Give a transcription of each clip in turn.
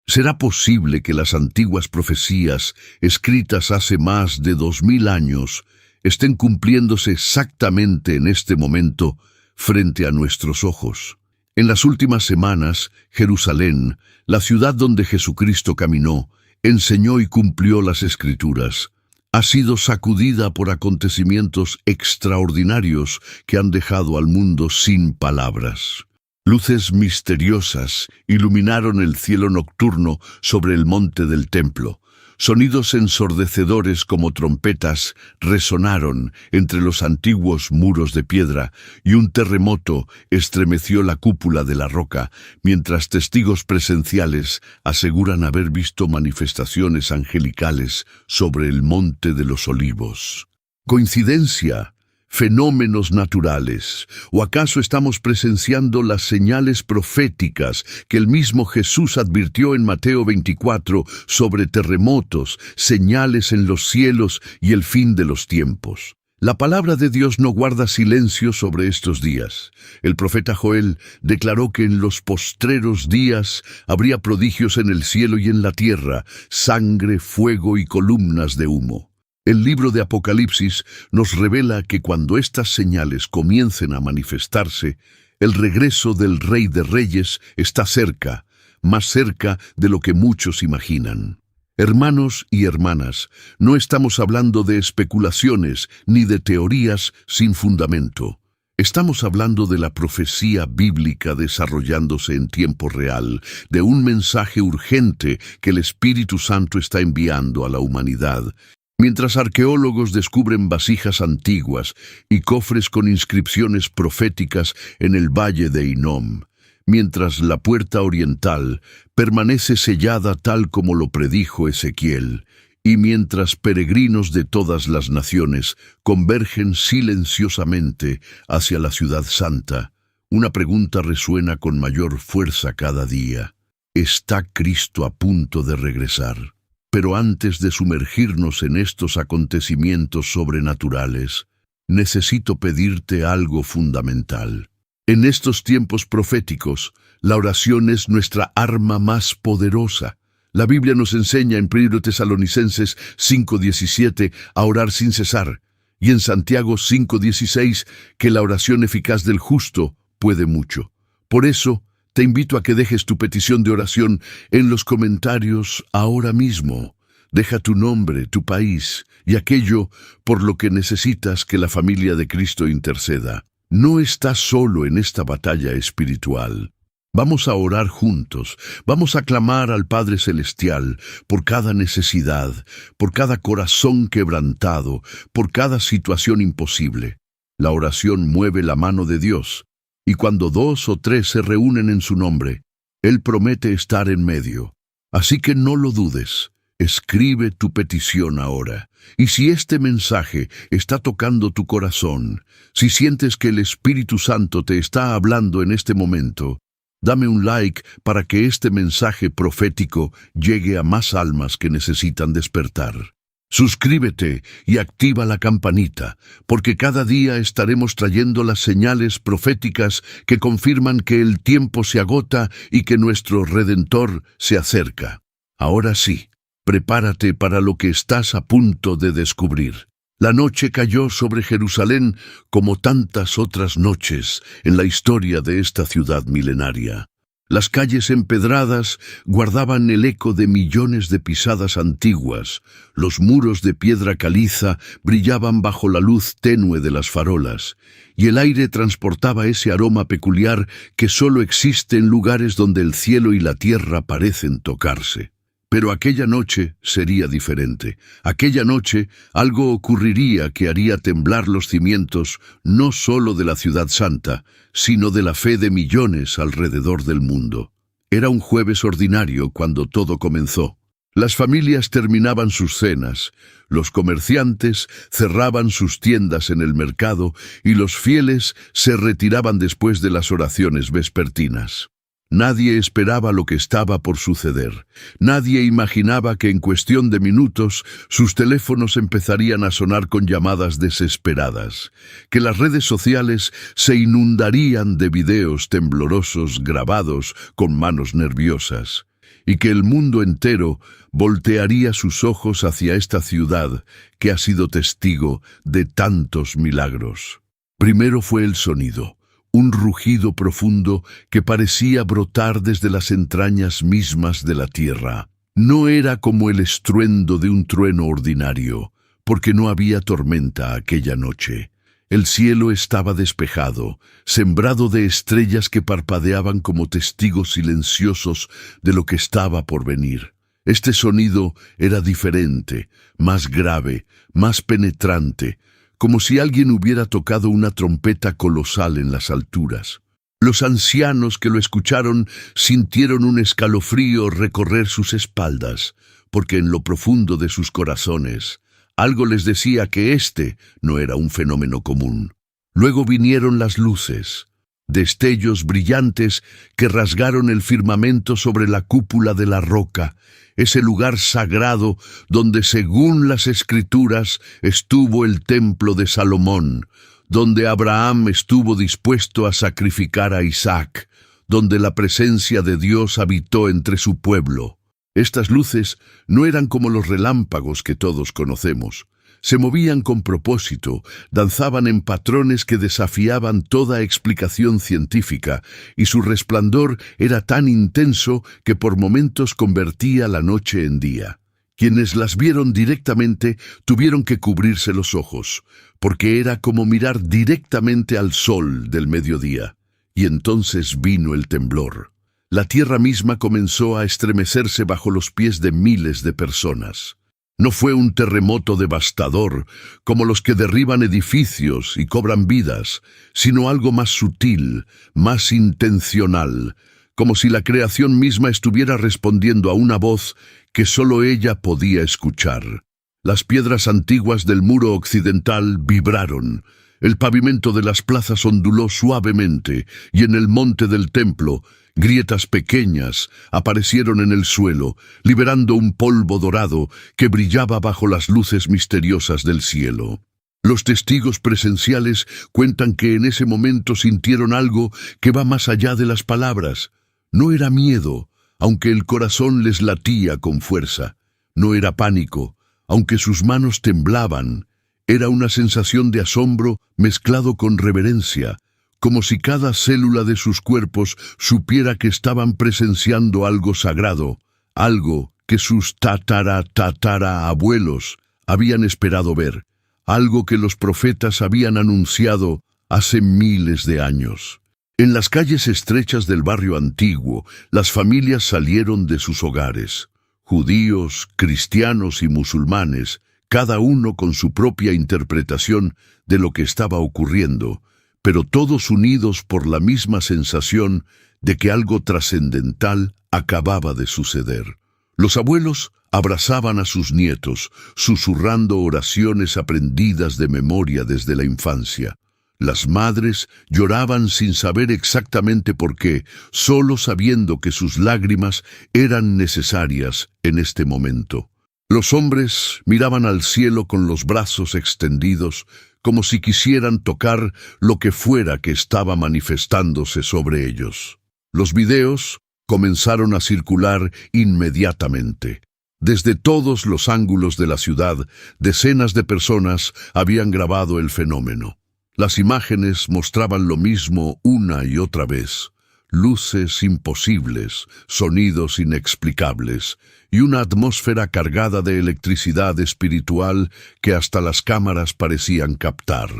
¿Será posible que las antiguas profecías, escritas hace más de 2000 años, estén cumpliéndose exactamente en este momento frente a nuestros ojos? En las últimas semanas, Jerusalén, la ciudad donde Jesucristo caminó, enseñó y cumplió las Escrituras, ha sido sacudida por acontecimientos extraordinarios que han dejado al mundo sin palabras. Luces misteriosas iluminaron el cielo nocturno sobre el monte del templo. Sonidos ensordecedores como trompetas resonaron entre los antiguos muros de piedra y un terremoto estremeció la cúpula de la roca, mientras testigos presenciales aseguran haber visto manifestaciones angelicales sobre el monte de los Olivos. ¿Coincidencia? ¿Fenómenos naturales? ¿O acaso estamos presenciando las señales proféticas que el mismo Jesús advirtió en Mateo 24 sobre terremotos, señales en los cielos y el fin de los tiempos? La palabra de Dios no guarda silencio sobre estos días. El profeta Joel declaró que en los postreros días habría prodigios en el cielo y en la tierra, sangre, fuego y columnas de humo. El libro de Apocalipsis nos revela que cuando estas señales comiencen a manifestarse, el regreso del Rey de Reyes está cerca, más cerca de lo que muchos imaginan. Hermanos y hermanas, no estamos hablando de especulaciones ni de teorías sin fundamento. Estamos hablando de la profecía bíblica desarrollándose en tiempo real, de un mensaje urgente que el Espíritu Santo está enviando a la humanidad. Mientras arqueólogos descubren vasijas antiguas y cofres con inscripciones proféticas en el valle de Hinnom, mientras la puerta oriental permanece sellada tal como lo predijo Ezequiel, y mientras peregrinos de todas las naciones convergen silenciosamente hacia la ciudad santa, una pregunta resuena con mayor fuerza cada día. ¿Está Cristo a punto de regresar? Pero antes de sumergirnos en estos acontecimientos sobrenaturales, necesito pedirte algo fundamental. En estos tiempos proféticos, la oración es nuestra arma más poderosa. La Biblia nos enseña en 1 Tesalonicenses 5:17 a orar sin cesar, y en Santiago 5:16 que la oración eficaz del justo puede mucho. Por eso, te invito a que dejes tu petición de oración en los comentarios ahora mismo. Deja tu nombre, tu país y aquello por lo que necesitas que la familia de Cristo interceda. No estás solo en esta batalla espiritual. Vamos a orar juntos, vamos a clamar al Padre Celestial por cada necesidad, por cada corazón quebrantado, por cada situación imposible. La oración mueve la mano de Dios. Y cuando 2 o 3 se reúnen en su nombre, Él promete estar en medio. Así que no lo dudes, escribe tu petición ahora. Y si este mensaje está tocando tu corazón, si sientes que el Espíritu Santo te está hablando en este momento, dame un like para que este mensaje profético llegue a más almas que necesitan despertar. Suscríbete y activa la campanita, porque cada día estaremos trayendo las señales proféticas que confirman que el tiempo se agota y que nuestro Redentor se acerca. Ahora sí, prepárate para lo que estás a punto de descubrir. La noche cayó sobre Jerusalén como tantas otras noches en la historia de esta ciudad milenaria. Las calles empedradas guardaban el eco de millones de pisadas antiguas. Los muros de piedra caliza brillaban bajo la luz tenue de las farolas, y el aire transportaba ese aroma peculiar que solo existe en lugares donde el cielo y la tierra parecen tocarse. Pero aquella noche sería diferente. Aquella noche algo ocurriría que haría temblar los cimientos no solo de la ciudad santa, sino de la fe de millones alrededor del mundo. Era un jueves ordinario cuando todo comenzó. Las familias terminaban sus cenas, los comerciantes cerraban sus tiendas en el mercado y los fieles se retiraban después de las oraciones vespertinas. Nadie esperaba lo que estaba por suceder. Nadie imaginaba que en cuestión de minutos sus teléfonos empezarían a sonar con llamadas desesperadas, que las redes sociales se inundarían de videos temblorosos grabados con manos nerviosas, y que el mundo entero voltearía sus ojos hacia esta ciudad que ha sido testigo de tantos milagros. Primero fue el sonido, un rugido profundo que parecía brotar desde las entrañas mismas de la tierra. No era como el estruendo de un trueno ordinario, porque no había tormenta aquella noche. El cielo estaba despejado, sembrado de estrellas que parpadeaban como testigos silenciosos de lo que estaba por venir. Este sonido era diferente, más grave, más penetrante, como si alguien hubiera tocado una trompeta colosal en las alturas. Los ancianos que lo escucharon sintieron un escalofrío recorrer sus espaldas, porque en lo profundo de sus corazones algo les decía que este no era un fenómeno común. Luego vinieron las luces, destellos brillantes que rasgaron el firmamento sobre la cúpula de la roca, ese lugar sagrado donde, según las Escrituras, estuvo el templo de Salomón, donde Abraham estuvo dispuesto a sacrificar a Isaac, donde la presencia de Dios habitó entre su pueblo. Estas luces no eran como los relámpagos que todos conocemos. Se movían con propósito, danzaban en patrones que desafiaban toda explicación científica, y su resplandor era tan intenso que por momentos convertía la noche en día. Quienes las vieron directamente tuvieron que cubrirse los ojos, porque era como mirar directamente al sol del mediodía. Y entonces vino el temblor. La tierra misma comenzó a estremecerse bajo los pies de miles de personas. No fue un terremoto devastador, como los que derriban edificios y cobran vidas, sino algo más sutil, más intencional, como si la creación misma estuviera respondiendo a una voz que solo ella podía escuchar. Las piedras antiguas del muro occidental vibraron. El pavimento de las plazas onduló suavemente, y en el monte del templo, grietas pequeñas aparecieron en el suelo, liberando un polvo dorado que brillaba bajo las luces misteriosas del cielo. Los testigos presenciales cuentan que en ese momento sintieron algo que va más allá de las palabras. No era miedo, aunque el corazón les latía con fuerza. No era pánico, aunque sus manos temblaban. Era una sensación de asombro mezclado con reverencia, como si cada célula de sus cuerpos supiera que estaban presenciando algo sagrado, algo que sus abuelos habían esperado ver, algo que los profetas habían anunciado hace miles de años. En las calles estrechas del barrio antiguo, las familias salieron de sus hogares. Judíos, cristianos y musulmanes, cada uno con su propia interpretación de lo que estaba ocurriendo, pero todos unidos por la misma sensación de que algo trascendental acababa de suceder. Los abuelos abrazaban a sus nietos, susurrando oraciones aprendidas de memoria desde la infancia. Las madres lloraban sin saber exactamente por qué, solo sabiendo que sus lágrimas eran necesarias en este momento. Los hombres miraban al cielo con los brazos extendidos, como si quisieran tocar lo que fuera que estaba manifestándose sobre ellos. Los videos comenzaron a circular inmediatamente. Desde todos los ángulos de la ciudad, decenas de personas habían grabado el fenómeno. Las imágenes mostraban lo mismo una y otra vez. Luces imposibles, sonidos inexplicables y una atmósfera cargada de electricidad espiritual que hasta las cámaras parecían captar.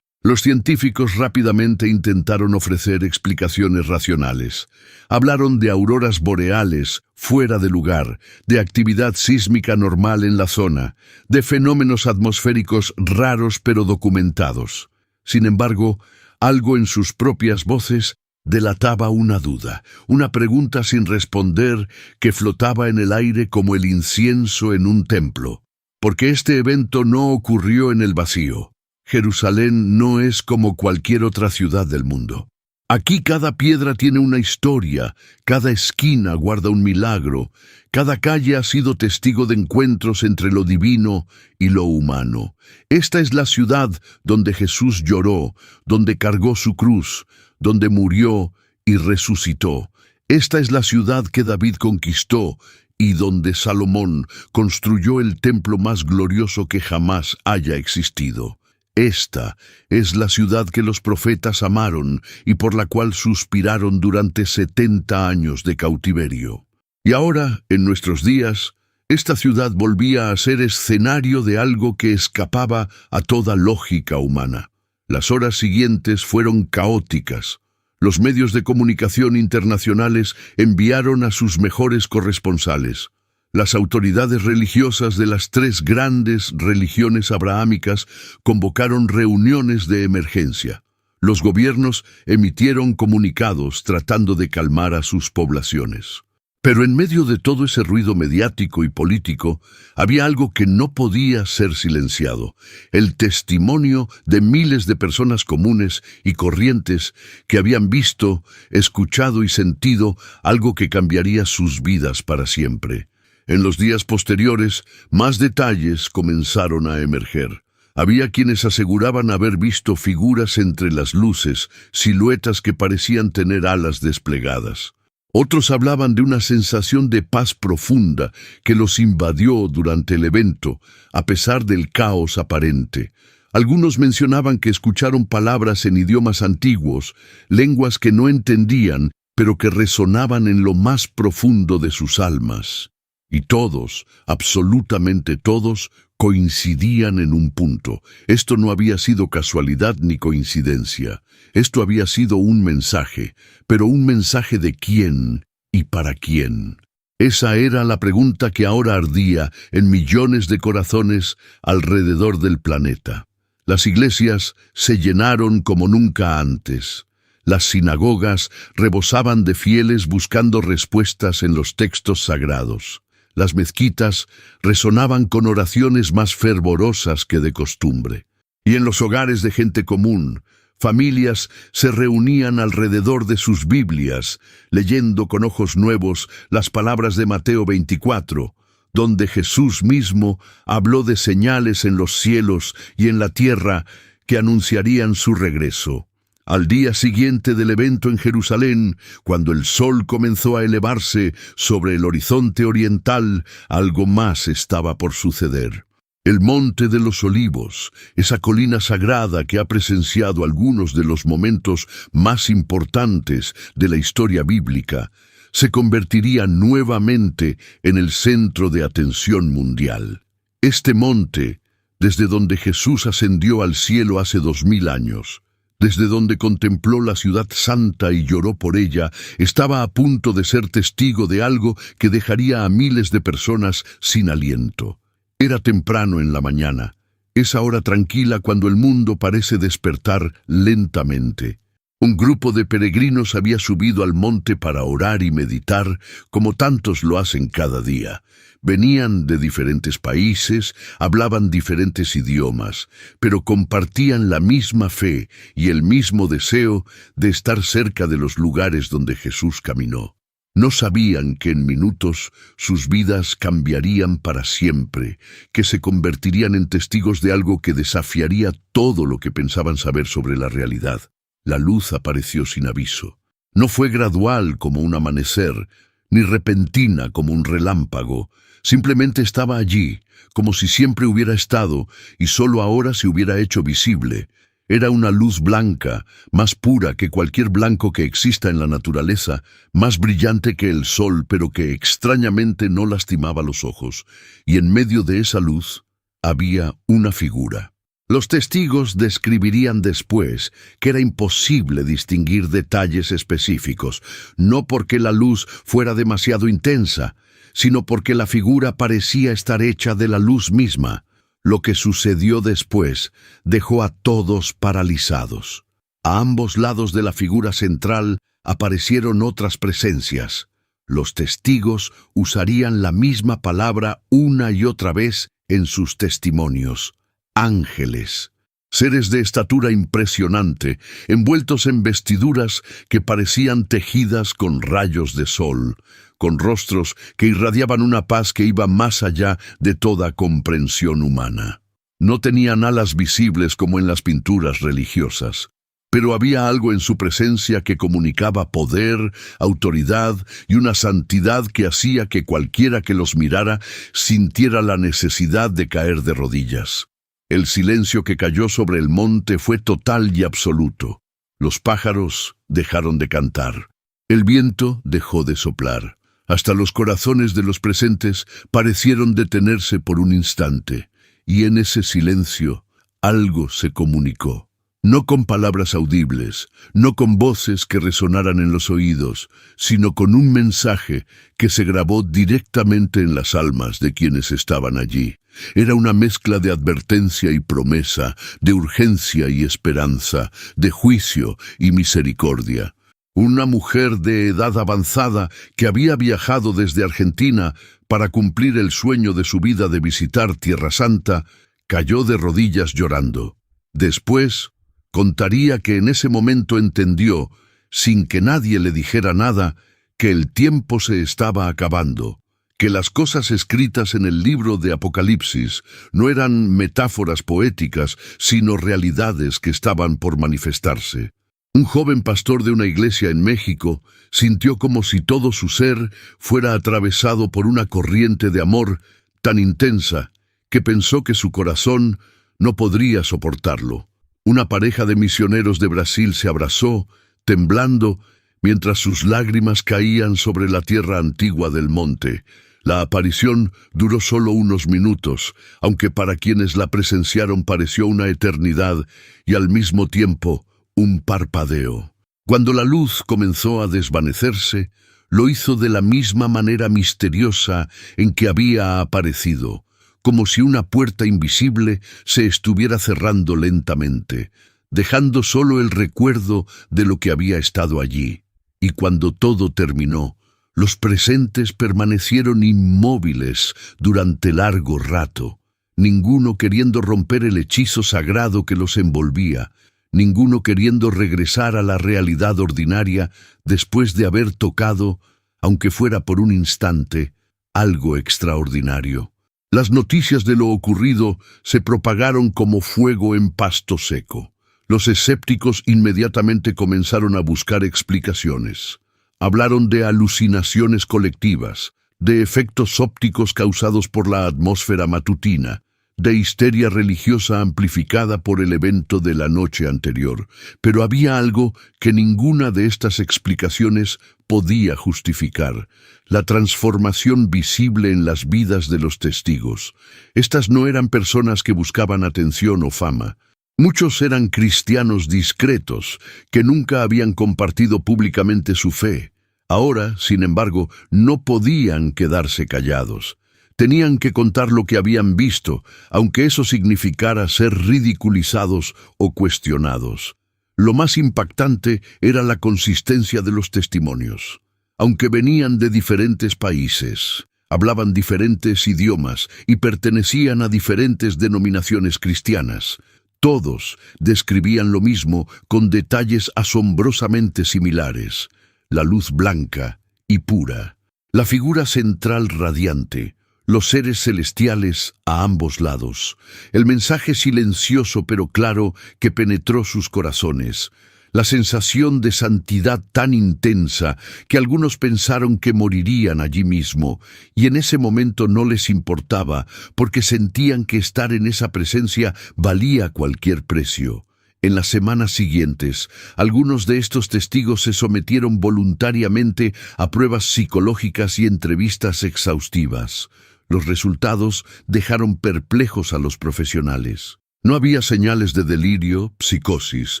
Los científicos rápidamente intentaron ofrecer explicaciones racionales. Hablaron de auroras boreales fuera de lugar, de actividad sísmica normal en la zona, de fenómenos atmosféricos raros pero documentados. Sin embargo, algo en sus propias voces delataba una duda, una pregunta sin responder que flotaba en el aire como el incienso en un templo. Porque este evento no ocurrió en el vacío. Jerusalén no es como cualquier otra ciudad del mundo. Aquí cada piedra tiene una historia, cada esquina guarda un milagro, cada calle ha sido testigo de encuentros entre lo divino y lo humano. Esta es la ciudad donde Jesús lloró, donde cargó su cruz, donde murió y resucitó. Esta es la ciudad que David conquistó y donde Salomón construyó el templo más glorioso que jamás haya existido. Esta es la ciudad que los profetas amaron y por la cual suspiraron durante 70 años de cautiverio. Y ahora, en nuestros días, esta ciudad volvía a ser escenario de algo que escapaba a toda lógica humana. Las horas siguientes fueron caóticas. Los medios de comunicación internacionales enviaron a sus mejores corresponsales. Las autoridades religiosas de las 3 grandes religiones abrahámicas convocaron reuniones de emergencia. Los gobiernos emitieron comunicados tratando de calmar a sus poblaciones. Pero en medio de todo ese ruido mediático y político, había algo que no podía ser silenciado: el testimonio de miles de personas comunes y corrientes que habían visto, escuchado y sentido algo que cambiaría sus vidas para siempre. En los días posteriores, más detalles comenzaron a emerger. Había quienes aseguraban haber visto figuras entre las luces, siluetas que parecían tener alas desplegadas. Otros hablaban de una sensación de paz profunda que los invadió durante el evento, a pesar del caos aparente. Algunos mencionaban que escucharon palabras en idiomas antiguos, lenguas que no entendían, pero que resonaban en lo más profundo de sus almas. Y todos, absolutamente todos, coincidían en un punto. Esto no había sido casualidad ni coincidencia. Esto había sido un mensaje, pero un mensaje de quién y para quién. Esa era la pregunta que ahora ardía en millones de corazones alrededor del planeta. Las iglesias se llenaron como nunca antes. Las sinagogas rebosaban de fieles buscando respuestas en los textos sagrados. Las mezquitas resonaban con oraciones más fervorosas que de costumbre. Y en los hogares de gente común, familias se reunían alrededor de sus Biblias, leyendo con ojos nuevos las palabras de Mateo 24, donde Jesús mismo habló de señales en los cielos y en la tierra que anunciarían su regreso. Al día siguiente del evento en Jerusalén, cuando el sol comenzó a elevarse sobre el horizonte oriental, algo más estaba por suceder. El Monte de los Olivos, esa colina sagrada que ha presenciado algunos de los momentos más importantes de la historia bíblica, se convertiría nuevamente en el centro de atención mundial. Este monte, desde donde Jesús ascendió al cielo hace 2000 años, desde donde contempló la ciudad santa y lloró por ella, estaba a punto de ser testigo de algo que dejaría a miles de personas sin aliento. Era temprano en la mañana, esa hora tranquila cuando el mundo parece despertar lentamente. Un grupo de peregrinos había subido al monte para orar y meditar, como tantos lo hacen cada día. Venían de diferentes países, hablaban diferentes idiomas, pero compartían la misma fe y el mismo deseo de estar cerca de los lugares donde Jesús caminó. No sabían que en minutos sus vidas cambiarían para siempre, que se convertirían en testigos de algo que desafiaría todo lo que pensaban saber sobre la realidad. La luz apareció sin aviso. No fue gradual como un amanecer, ni repentina como un relámpago. Simplemente estaba allí, como si siempre hubiera estado, y solo ahora se hubiera hecho visible. Era una luz blanca, más pura que cualquier blanco que exista en la naturaleza, más brillante que el sol, pero que extrañamente no lastimaba los ojos. Y en medio de esa luz había una figura. Los testigos describirían después que era imposible distinguir detalles específicos, no porque la luz fuera demasiado intensa, sino porque la figura parecía estar hecha de la luz misma. Lo que sucedió después dejó a todos paralizados. A ambos lados de la figura central aparecieron otras presencias. Los testigos usarían la misma palabra una y otra vez en sus testimonios: ángeles. Seres de estatura impresionante, envueltos en vestiduras que parecían tejidas con rayos de sol, con rostros que irradiaban una paz que iba más allá de toda comprensión humana. No tenían alas visibles como en las pinturas religiosas. pero había algo en su presencia que comunicaba poder, autoridad y una santidad que hacía que cualquiera que los mirara sintiera la necesidad de caer de rodillas. El silencio que cayó sobre el monte fue total y absoluto. Los pájaros dejaron de cantar. El viento dejó de soplar. Hasta los corazones de los presentes parecieron detenerse por un instante, y en ese silencio algo se comunicó. No con palabras audibles, no con voces que resonaran en los oídos, sino con un mensaje que se grabó directamente en las almas de quienes estaban allí. Era una mezcla de advertencia y promesa, de urgencia y esperanza, de juicio y misericordia. Una mujer de edad avanzada que había viajado desde Argentina para cumplir el sueño de su vida de visitar Tierra Santa, cayó de rodillas llorando. Después, contaría que en ese momento entendió, sin que nadie le dijera nada, que el tiempo se estaba acabando, que las cosas escritas en el libro de Apocalipsis no eran metáforas poéticas, sino realidades que estaban por manifestarse. Un joven pastor de una iglesia en México sintió como si todo su ser fuera atravesado por una corriente de amor tan intensa que pensó que su corazón no podría soportarlo. Una pareja de misioneros de Brasil se abrazó, temblando, mientras sus lágrimas caían sobre la tierra antigua del monte. La aparición duró solo unos minutos, aunque para quienes la presenciaron pareció una eternidad y al mismo tiempo un parpadeo. Cuando la luz comenzó a desvanecerse, lo hizo de la misma manera misteriosa en que había aparecido, como si una puerta invisible se estuviera cerrando lentamente, dejando solo el recuerdo de lo que había estado allí. Y cuando todo terminó, los presentes permanecieron inmóviles durante largo rato, ninguno queriendo romper el hechizo sagrado que los envolvía, ninguno queriendo regresar a la realidad ordinaria después de haber tocado, aunque fuera por un instante, algo extraordinario. Las noticias de lo ocurrido se propagaron como fuego en pasto seco. Los escépticos inmediatamente comenzaron a buscar explicaciones. Hablaron de alucinaciones colectivas, de efectos ópticos causados por la atmósfera matutina, de histeria religiosa amplificada por el evento de la noche anterior. Pero había algo que ninguna de estas explicaciones podía justificar: la transformación visible en las vidas de los testigos. Estas no eran personas que buscaban atención o fama. Muchos eran cristianos discretos, que nunca habían compartido públicamente su fe. Ahora, sin embargo, no podían quedarse callados. Tenían que contar lo que habían visto, aunque eso significara ser ridiculizados o cuestionados. Lo más impactante era la consistencia de los testimonios. Aunque venían de diferentes países, hablaban diferentes idiomas y pertenecían a diferentes denominaciones cristianas, todos describían lo mismo con detalles asombrosamente similares: la luz blanca y pura, la figura central radiante, los seres celestiales a ambos lados, el mensaje silencioso pero claro que penetró sus corazones, la sensación de santidad tan intensa que algunos pensaron que morirían allí mismo, y en ese momento no les importaba, porque sentían que estar en esa presencia valía cualquier precio. En las semanas siguientes, algunos de estos testigos se sometieron voluntariamente a pruebas psicológicas y entrevistas exhaustivas. Los resultados dejaron perplejos a los profesionales. No había señales de delirio, psicosis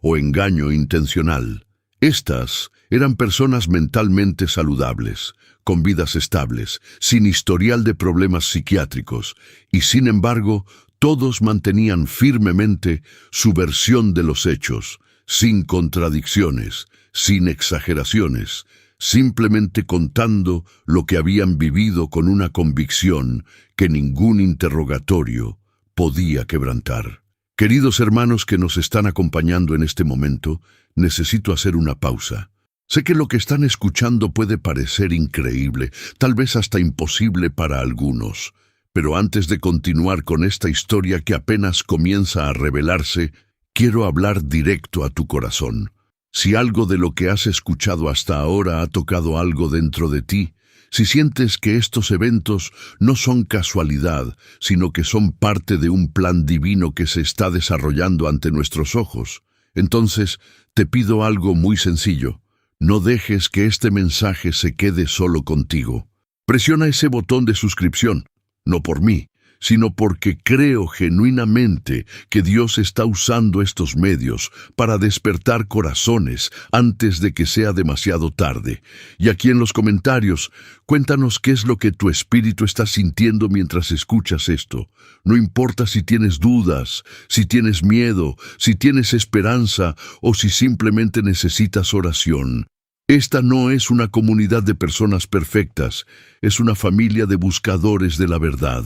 o engaño intencional. Estas eran personas mentalmente saludables, con vidas estables, sin historial de problemas psiquiátricos, y sin embargo, todos mantenían firmemente su versión de los hechos, sin contradicciones, sin exageraciones, simplemente contando lo que habían vivido con una convicción que ningún interrogatorio podía quebrantar. Queridos hermanos que nos están acompañando en este momento, necesito hacer una pausa. Sé que lo que están escuchando puede parecer increíble, tal vez hasta imposible para algunos, pero antes de continuar con esta historia que apenas comienza a revelarse, quiero hablar directo a tu corazón. Si algo de lo que has escuchado hasta ahora ha tocado algo dentro de ti, si sientes que estos eventos no son casualidad, sino que son parte de un plan divino que se está desarrollando ante nuestros ojos, entonces te pido algo muy sencillo. No dejes que este mensaje se quede solo contigo. Presiona ese botón de suscripción, no por mí, sino porque creo genuinamente que Dios está usando estos medios para despertar corazones antes de que sea demasiado tarde. Y aquí en los comentarios, cuéntanos qué es lo que tu espíritu está sintiendo mientras escuchas esto. No importa si tienes dudas, si tienes miedo, si tienes esperanza o si simplemente necesitas oración. Esta no es una comunidad de personas perfectas, es una familia de buscadores de la verdad.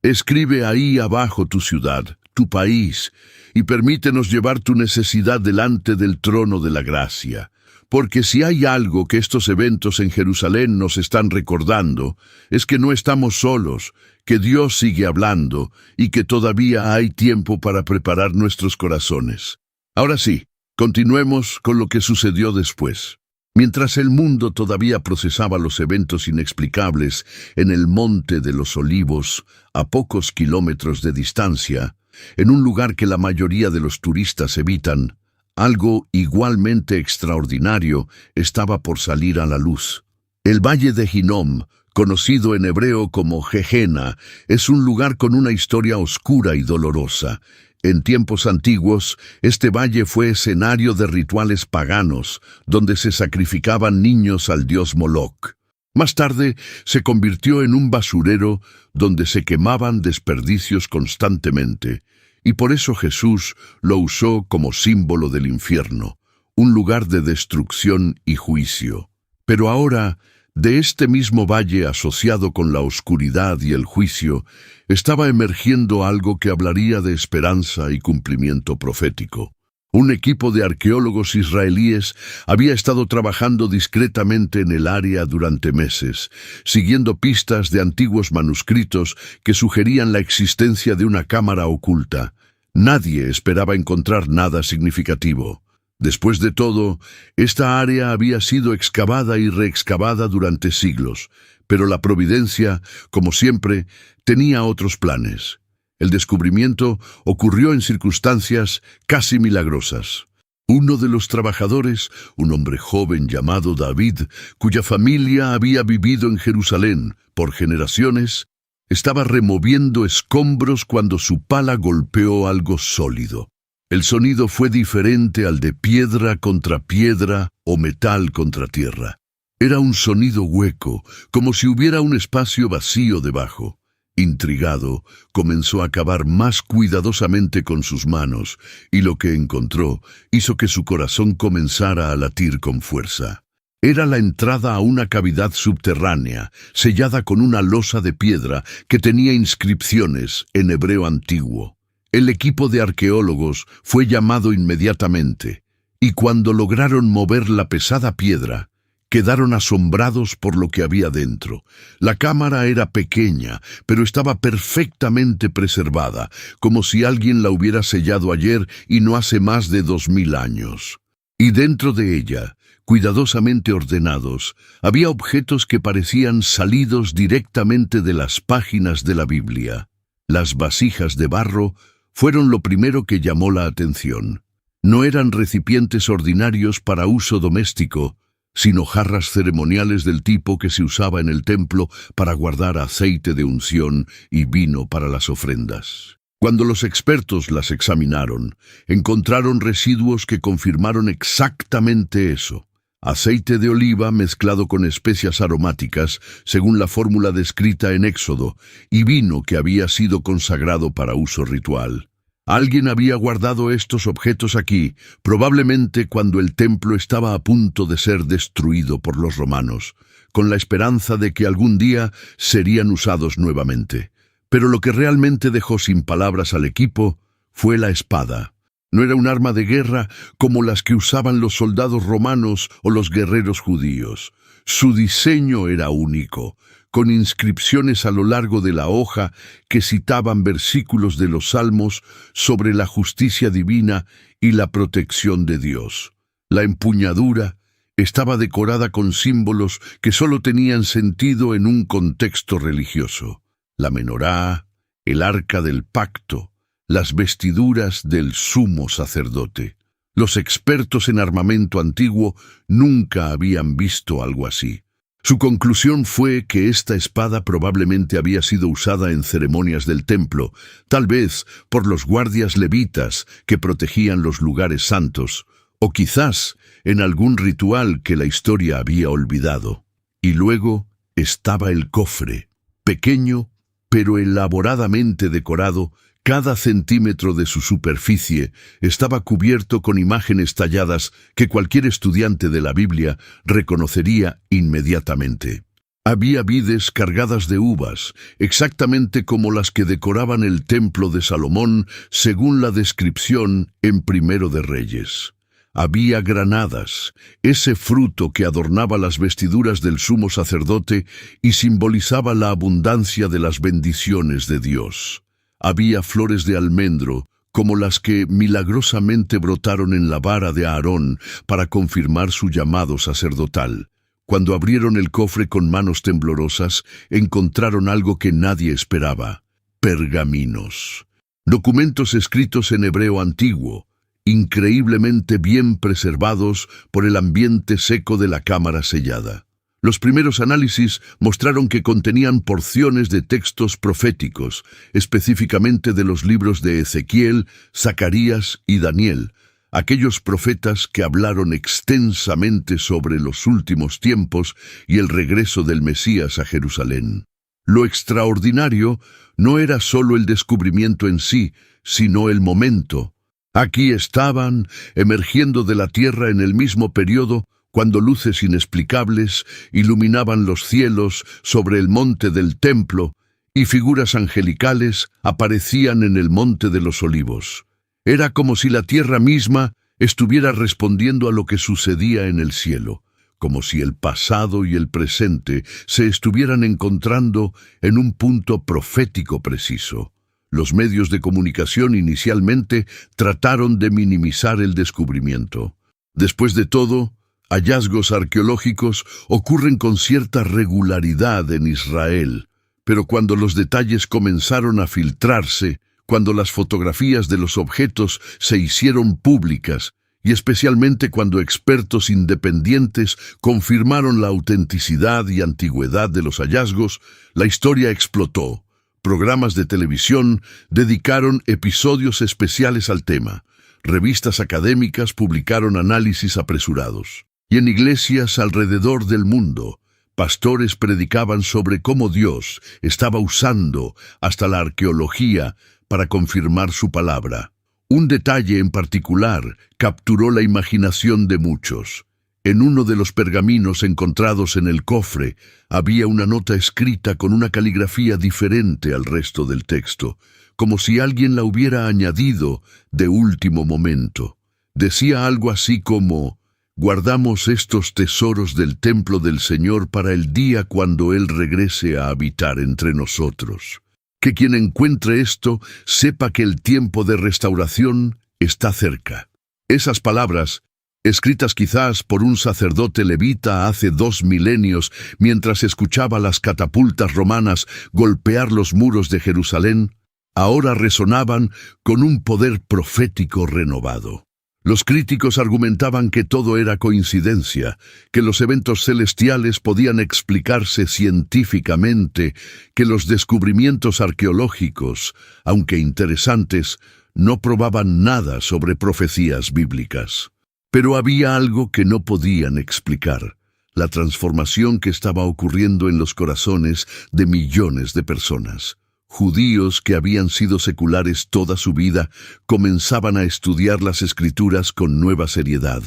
Escribe ahí abajo tu ciudad, tu país, y permítenos llevar tu necesidad delante del trono de la gracia. Porque si hay algo que estos eventos en Jerusalén nos están recordando, es que no estamos solos, que Dios sigue hablando y que todavía hay tiempo para preparar nuestros corazones. Ahora sí, continuemos con lo que sucedió después. Mientras el mundo todavía procesaba los eventos inexplicables en el Monte de los Olivos, a pocos kilómetros de distancia, en un lugar que la mayoría de los turistas evitan, algo igualmente extraordinario estaba por salir a la luz. El Valle de Hinnom, conocido en hebreo como Gehenna, es un lugar con una historia oscura y dolorosa. En tiempos antiguos, este valle fue escenario de rituales paganos, donde se sacrificaban niños al dios Moloch. Más tarde, se convirtió en un basurero donde se quemaban desperdicios constantemente, y por eso Jesús lo usó como símbolo del infierno, un lugar de destrucción y juicio. Pero ahora, de este mismo valle asociado con la oscuridad y el juicio, estaba emergiendo algo que hablaría de esperanza y cumplimiento profético. Un equipo de arqueólogos israelíes había estado trabajando discretamente en el área durante meses, siguiendo pistas de antiguos manuscritos que sugerían la existencia de una cámara oculta. Nadie esperaba encontrar nada significativo. Después de todo, esta área había sido excavada y reexcavada durante siglos, pero la providencia, como siempre, tenía otros planes. El descubrimiento ocurrió en circunstancias casi milagrosas. Uno de los trabajadores, un hombre joven llamado David, cuya familia había vivido en Jerusalén por generaciones, estaba removiendo escombros cuando su pala golpeó algo sólido. El sonido fue diferente al de piedra contra piedra o metal contra tierra. Era un sonido hueco, como si hubiera un espacio vacío debajo. Intrigado, comenzó a cavar más cuidadosamente con sus manos, y lo que encontró hizo que su corazón comenzara a latir con fuerza. Era la entrada a una cavidad subterránea, sellada con una losa de piedra que tenía inscripciones en hebreo antiguo. El equipo de arqueólogos fue llamado inmediatamente, y cuando lograron mover la pesada piedra, quedaron asombrados por lo que había dentro. La cámara era pequeña, pero estaba perfectamente preservada, como si alguien la hubiera sellado ayer y no hace más de 2000 años. Y dentro de ella, cuidadosamente ordenados, había objetos que parecían salidos directamente de las páginas de la Biblia. Las vasijas de barro fueron lo primero que llamó la atención. No eran recipientes ordinarios para uso doméstico, sino jarras ceremoniales del tipo que se usaba en el templo para guardar aceite de unción y vino para las ofrendas. Cuando los expertos las examinaron, encontraron residuos que confirmaron exactamente eso. Aceite de oliva mezclado con especias aromáticas, según la fórmula descrita en Éxodo, y vino que había sido consagrado para uso ritual. Alguien había guardado estos objetos aquí, probablemente cuando el templo estaba a punto de ser destruido por los romanos, con la esperanza de que algún día serían usados nuevamente. Pero lo que realmente dejó sin palabras al equipo fue la espada. No era un arma de guerra como las que usaban los soldados romanos o los guerreros judíos. Su diseño era único, con inscripciones a lo largo de la hoja que citaban versículos de los Salmos sobre la justicia divina y la protección de Dios. La empuñadura estaba decorada con símbolos que solo tenían sentido en un contexto religioso. La menorá, el arca del pacto, las vestiduras del sumo sacerdote. Los expertos en armamento antiguo nunca habían visto algo así. Su conclusión fue que esta espada probablemente había sido usada en ceremonias del templo, tal vez por los guardias levitas que protegían los lugares santos, o quizás en algún ritual que la historia había olvidado. Y luego estaba el cofre, pequeño pero elaboradamente decorado. Cada centímetro de su superficie estaba cubierto con imágenes talladas que cualquier estudiante de la Biblia reconocería inmediatamente. Había vides cargadas de uvas, exactamente como las que decoraban el templo de Salomón, según la descripción en Primero de Reyes. Había granadas, ese fruto que adornaba las vestiduras del sumo sacerdote y simbolizaba la abundancia de las bendiciones de Dios. Había flores de almendro, como las que milagrosamente brotaron en la vara de Aarón para confirmar su llamado sacerdotal. Cuando abrieron el cofre con manos temblorosas, encontraron algo que nadie esperaba: pergaminos. Documentos escritos en hebreo antiguo, increíblemente bien preservados por el ambiente seco de la cámara sellada. Los primeros análisis mostraron que contenían porciones de textos proféticos, específicamente de los libros de Ezequiel, Zacarías y Daniel, aquellos profetas que hablaron extensamente sobre los últimos tiempos y el regreso del Mesías a Jerusalén. Lo extraordinario no era solo el descubrimiento en sí, sino el momento. Aquí estaban, emergiendo de la tierra en el mismo periodo, cuando luces inexplicables iluminaban los cielos sobre el monte del templo y figuras angelicales aparecían en el monte de los olivos. Era como si la tierra misma estuviera respondiendo a lo que sucedía en el cielo, como si el pasado y el presente se estuvieran encontrando en un punto profético preciso. Los medios de comunicación inicialmente trataron de minimizar el descubrimiento. Después de todo, hallazgos arqueológicos ocurren con cierta regularidad en Israel, pero cuando los detalles comenzaron a filtrarse, cuando las fotografías de los objetos se hicieron públicas, y especialmente cuando expertos independientes confirmaron la autenticidad y antigüedad de los hallazgos, la historia explotó. Programas de televisión dedicaron episodios especiales al tema. Revistas académicas publicaron análisis apresurados. Y en iglesias alrededor del mundo, pastores predicaban sobre cómo Dios estaba usando hasta la arqueología para confirmar su palabra. Un detalle en particular capturó la imaginación de muchos. En uno de los pergaminos encontrados en el cofre había una nota escrita con una caligrafía diferente al resto del texto, como si alguien la hubiera añadido de último momento. Decía algo así como: «Guardamos estos tesoros del templo del Señor para el día cuando Él regrese a habitar entre nosotros. Que quien encuentre esto sepa que el tiempo de restauración está cerca». Esas palabras, escritas quizás por un sacerdote levita hace 2 milenios mientras escuchaba las catapultas romanas golpear los muros de Jerusalén, ahora resonaban con un poder profético renovado. Los críticos argumentaban que todo era coincidencia, que los eventos celestiales podían explicarse científicamente, que los descubrimientos arqueológicos, aunque interesantes, no probaban nada sobre profecías bíblicas. Pero había algo que no podían explicar: la transformación que estaba ocurriendo en los corazones de millones de personas. Judíos que habían sido seculares toda su vida comenzaban a estudiar las Escrituras con nueva seriedad.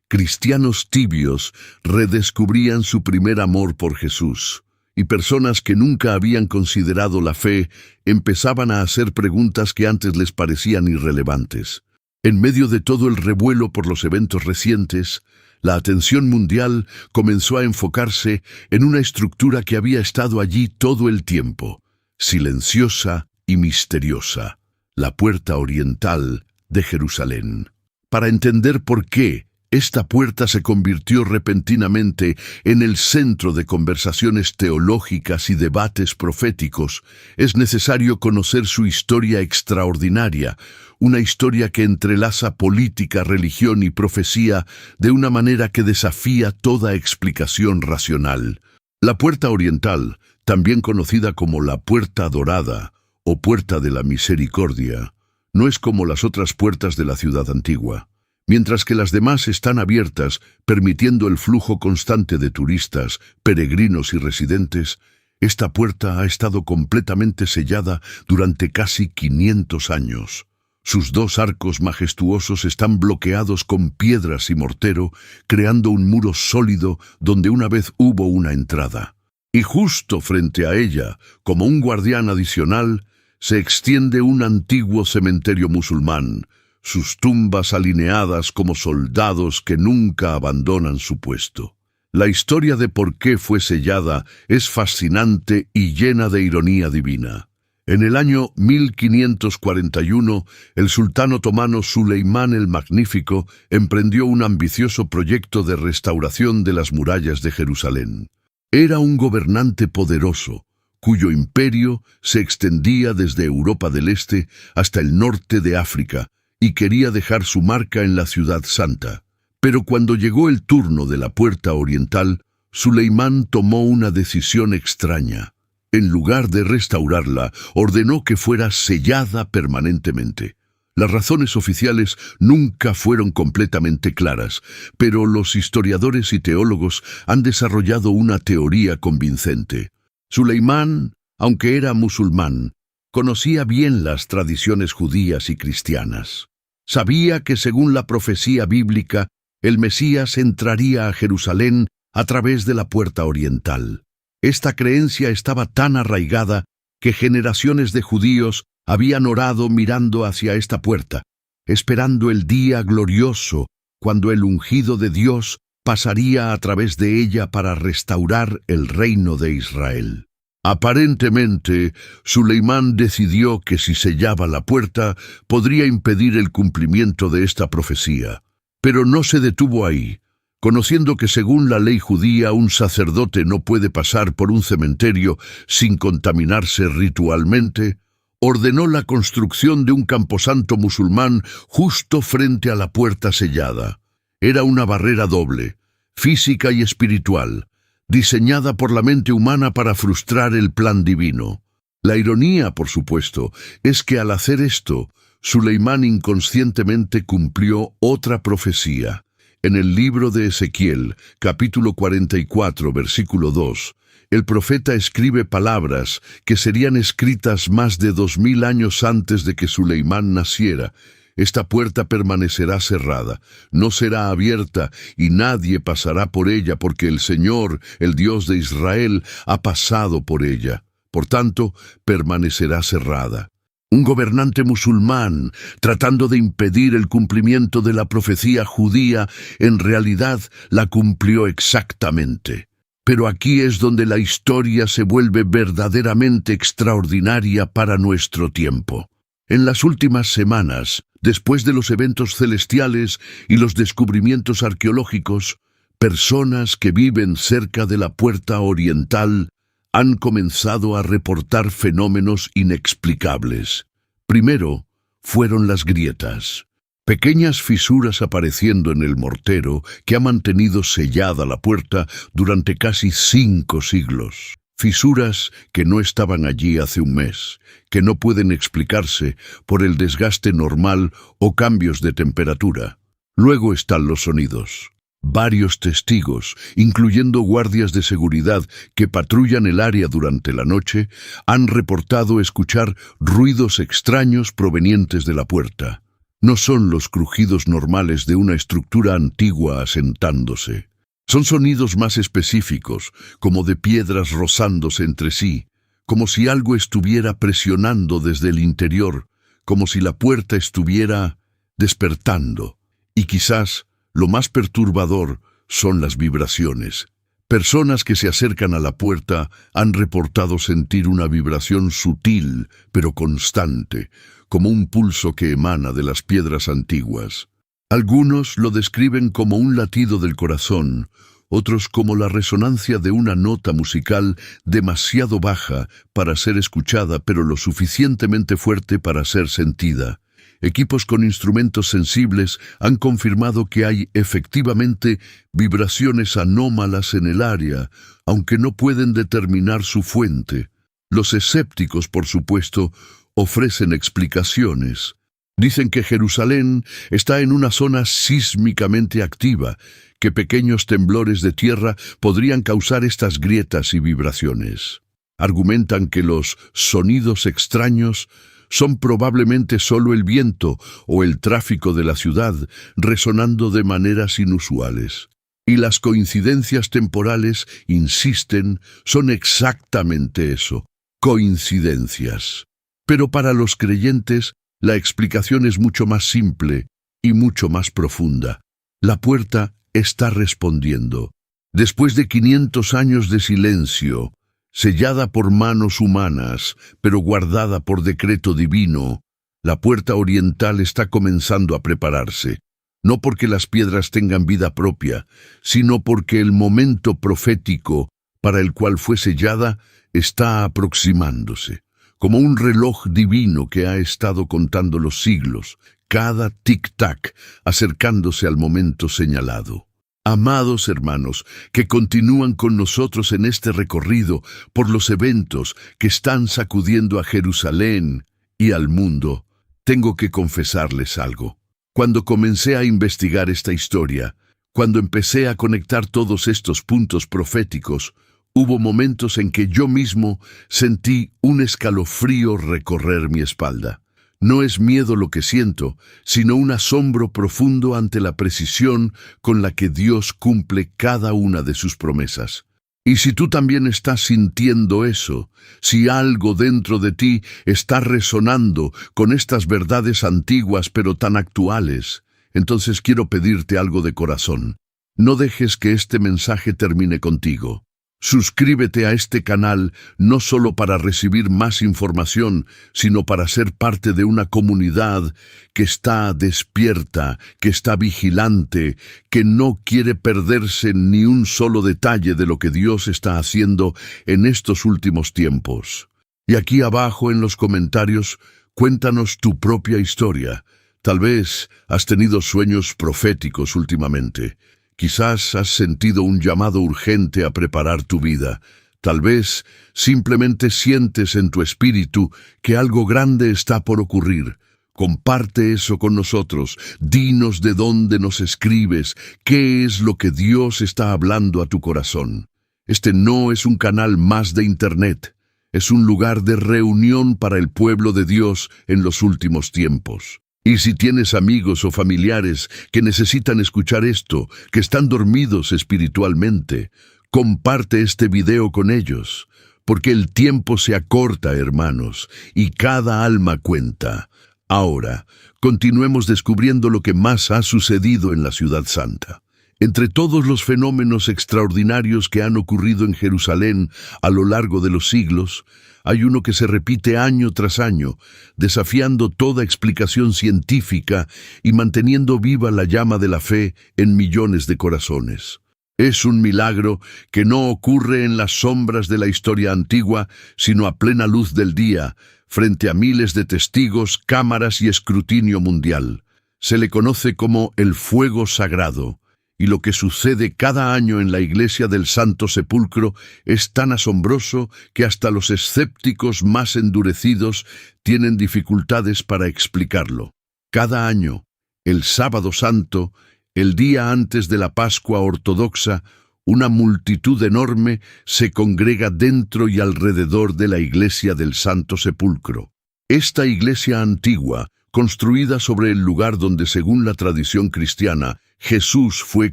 Cristianos tibios redescubrían su primer amor por Jesús, y personas que nunca habían considerado la fe empezaban a hacer preguntas que antes les parecían irrelevantes. En medio de todo el revuelo por los eventos recientes, La atención mundial comenzó a enfocarse en una estructura que había estado allí todo el tiempo, silenciosa y misteriosa, la puerta oriental de Jerusalén. Para entender por qué esta puerta se convirtió repentinamente en el centro de conversaciones teológicas y debates proféticos, es necesario conocer su historia extraordinaria, una historia que entrelaza política, religión y profecía de una manera que desafía toda explicación racional. La puerta oriental, también conocida como la Puerta Dorada o Puerta de la Misericordia, no es como las otras puertas de la ciudad antigua. Mientras que las demás están abiertas, permitiendo el flujo constante de turistas, peregrinos y residentes, esta puerta ha estado completamente sellada durante casi 500 años. Sus dos arcos majestuosos están bloqueados con piedras y mortero, creando un muro sólido donde una vez hubo una entrada. Y justo frente a ella, como un guardián adicional, se extiende un antiguo cementerio musulmán, sus tumbas alineadas como soldados que nunca abandonan su puesto. La historia de por qué fue sellada es fascinante y llena de ironía divina. En el año 1541, el sultán otomano Suleimán el Magnífico emprendió un ambicioso proyecto de restauración de las murallas de Jerusalén. Era un gobernante poderoso, cuyo imperio se extendía desde Europa del Este hasta el norte de África, y quería dejar su marca en la ciudad santa. Pero cuando llegó el turno de la puerta oriental, Suleimán tomó una decisión extraña. En lugar de restaurarla, ordenó que fuera sellada permanentemente. Las razones oficiales nunca fueron completamente claras, pero los historiadores y teólogos han desarrollado una teoría convincente. Suleimán, aunque era musulmán, conocía bien las tradiciones judías y cristianas. Sabía que según la profecía bíblica, el Mesías entraría a Jerusalén a través de la puerta oriental. Esta creencia estaba tan arraigada que generaciones de judíos habían orado mirando hacia esta puerta, esperando el día glorioso cuando el ungido de Dios pasaría a través de ella para restaurar el reino de Israel. Aparentemente, Suleimán decidió que si sellaba la puerta, podría impedir el cumplimiento de esta profecía. Pero no se detuvo ahí. Conociendo que según la ley judía un sacerdote no puede pasar por un cementerio sin contaminarse ritualmente, ordenó la construcción de un camposanto musulmán justo frente a la puerta sellada. Era una barrera doble, física y espiritual, diseñada por la mente humana para frustrar el plan divino. La ironía, por supuesto, es que al hacer esto, Suleimán inconscientemente cumplió otra profecía. En el libro de Ezequiel, capítulo 44, versículo 2, el profeta escribe palabras que serían escritas más de 2000 años antes de que Suleimán naciera. Esta puerta permanecerá cerrada, no será abierta y nadie pasará por ella porque el Señor, el Dios de Israel, ha pasado por ella. Por tanto, permanecerá cerrada. Un gobernante musulmán, tratando de impedir el cumplimiento de la profecía judía, en realidad la cumplió exactamente. Pero aquí es donde la historia se vuelve verdaderamente extraordinaria para nuestro tiempo. En las últimas semanas, después de los eventos celestiales y los descubrimientos arqueológicos, personas que viven cerca de la puerta oriental han comenzado a reportar fenómenos inexplicables. Primero, fueron las grietas. Pequeñas fisuras apareciendo en el mortero que ha mantenido sellada la puerta durante casi 5 siglos. Fisuras que no estaban allí hace un mes, que no pueden explicarse por el desgaste normal o cambios de temperatura. Luego están los sonidos. Varios testigos, incluyendo guardias de seguridad que patrullan el área durante la noche, han reportado escuchar ruidos extraños provenientes de la puerta. No son los crujidos normales de una estructura antigua asentándose. Son sonidos más específicos, como de piedras rozándose entre sí, como si algo estuviera presionando desde el interior, como si la puerta estuviera despertando. Y quizás, lo más perturbador, son las vibraciones. Personas que se acercan a la puerta han reportado sentir una vibración sutil, pero constante, como un pulso que emana de las piedras antiguas. Algunos lo describen como un latido del corazón, otros como la resonancia de una nota musical demasiado baja para ser escuchada, pero lo suficientemente fuerte para ser sentida. Equipos con instrumentos sensibles han confirmado que hay efectivamente vibraciones anómalas en el área, aunque no pueden determinar su fuente. Los escépticos, por supuesto, ofrecen explicaciones. Dicen que Jerusalén está en una zona sísmicamente activa, que pequeños temblores de tierra podrían causar estas grietas y vibraciones. Argumentan que los sonidos extraños son probablemente solo el viento o el tráfico de la ciudad resonando de maneras inusuales. Y las coincidencias temporales, insisten, son exactamente eso, coincidencias. Pero para los creyentes, la explicación es mucho más simple y mucho más profunda. La puerta está respondiendo. Después de 500 años de silencio, sellada por manos humanas, pero guardada por decreto divino, la puerta oriental está comenzando a prepararse, no porque las piedras tengan vida propia, sino porque el momento profético para el cual fue sellada está aproximándose, como un reloj divino que ha estado contando los siglos, cada tic-tac acercándose al momento señalado. Amados hermanos, que continúan con nosotros en este recorrido por los eventos que están sacudiendo a Jerusalén y al mundo, tengo que confesarles algo. Cuando comencé a investigar esta historia, cuando empecé a conectar todos estos puntos proféticos, hubo momentos en que yo mismo sentí un escalofrío recorrer mi espalda. No es miedo lo que siento, sino un asombro profundo ante la precisión con la que Dios cumple cada una de sus promesas. Y si tú también estás sintiendo eso, si algo dentro de ti está resonando con estas verdades antiguas pero tan actuales, entonces quiero pedirte algo de corazón. No dejes que este mensaje termine contigo. Suscríbete a este canal no solo para recibir más información, sino para ser parte de una comunidad que está despierta, que está vigilante, que no quiere perderse ni un solo detalle de lo que Dios está haciendo en estos últimos tiempos. Y aquí abajo en los comentarios, cuéntanos tu propia historia. Tal vez has tenido sueños proféticos últimamente. Quizás has sentido un llamado urgente a preparar tu vida. Tal vez simplemente sientes en tu espíritu que algo grande está por ocurrir. Comparte eso con nosotros. Dinos de dónde nos escribes, qué es lo que Dios está hablando a tu corazón. Este no es un canal más de Internet. Es un lugar de reunión para el pueblo de Dios en los últimos tiempos. Y si tienes amigos o familiares que necesitan escuchar esto, que están dormidos espiritualmente, comparte este video con ellos, porque el tiempo se acorta, hermanos, y cada alma cuenta. Ahora, continuemos descubriendo lo que más ha sucedido en la Ciudad Santa. Entre todos los fenómenos extraordinarios que han ocurrido en Jerusalén a lo largo de los siglos, hay uno que se repite año tras año, desafiando toda explicación científica y manteniendo viva la llama de la fe en millones de corazones. Es un milagro que no ocurre en las sombras de la historia antigua, sino a plena luz del día, frente a miles de testigos, cámaras y escrutinio mundial. Se le conoce como el fuego sagrado. Y lo que sucede cada año en la iglesia del Santo Sepulcro es tan asombroso que hasta los escépticos más endurecidos tienen dificultades para explicarlo. Cada año, el Sábado Santo, el día antes de la Pascua ortodoxa, una multitud enorme se congrega dentro y alrededor de la iglesia del Santo Sepulcro. Esta iglesia antigua, construida sobre el lugar donde, según la tradición cristiana, Jesús fue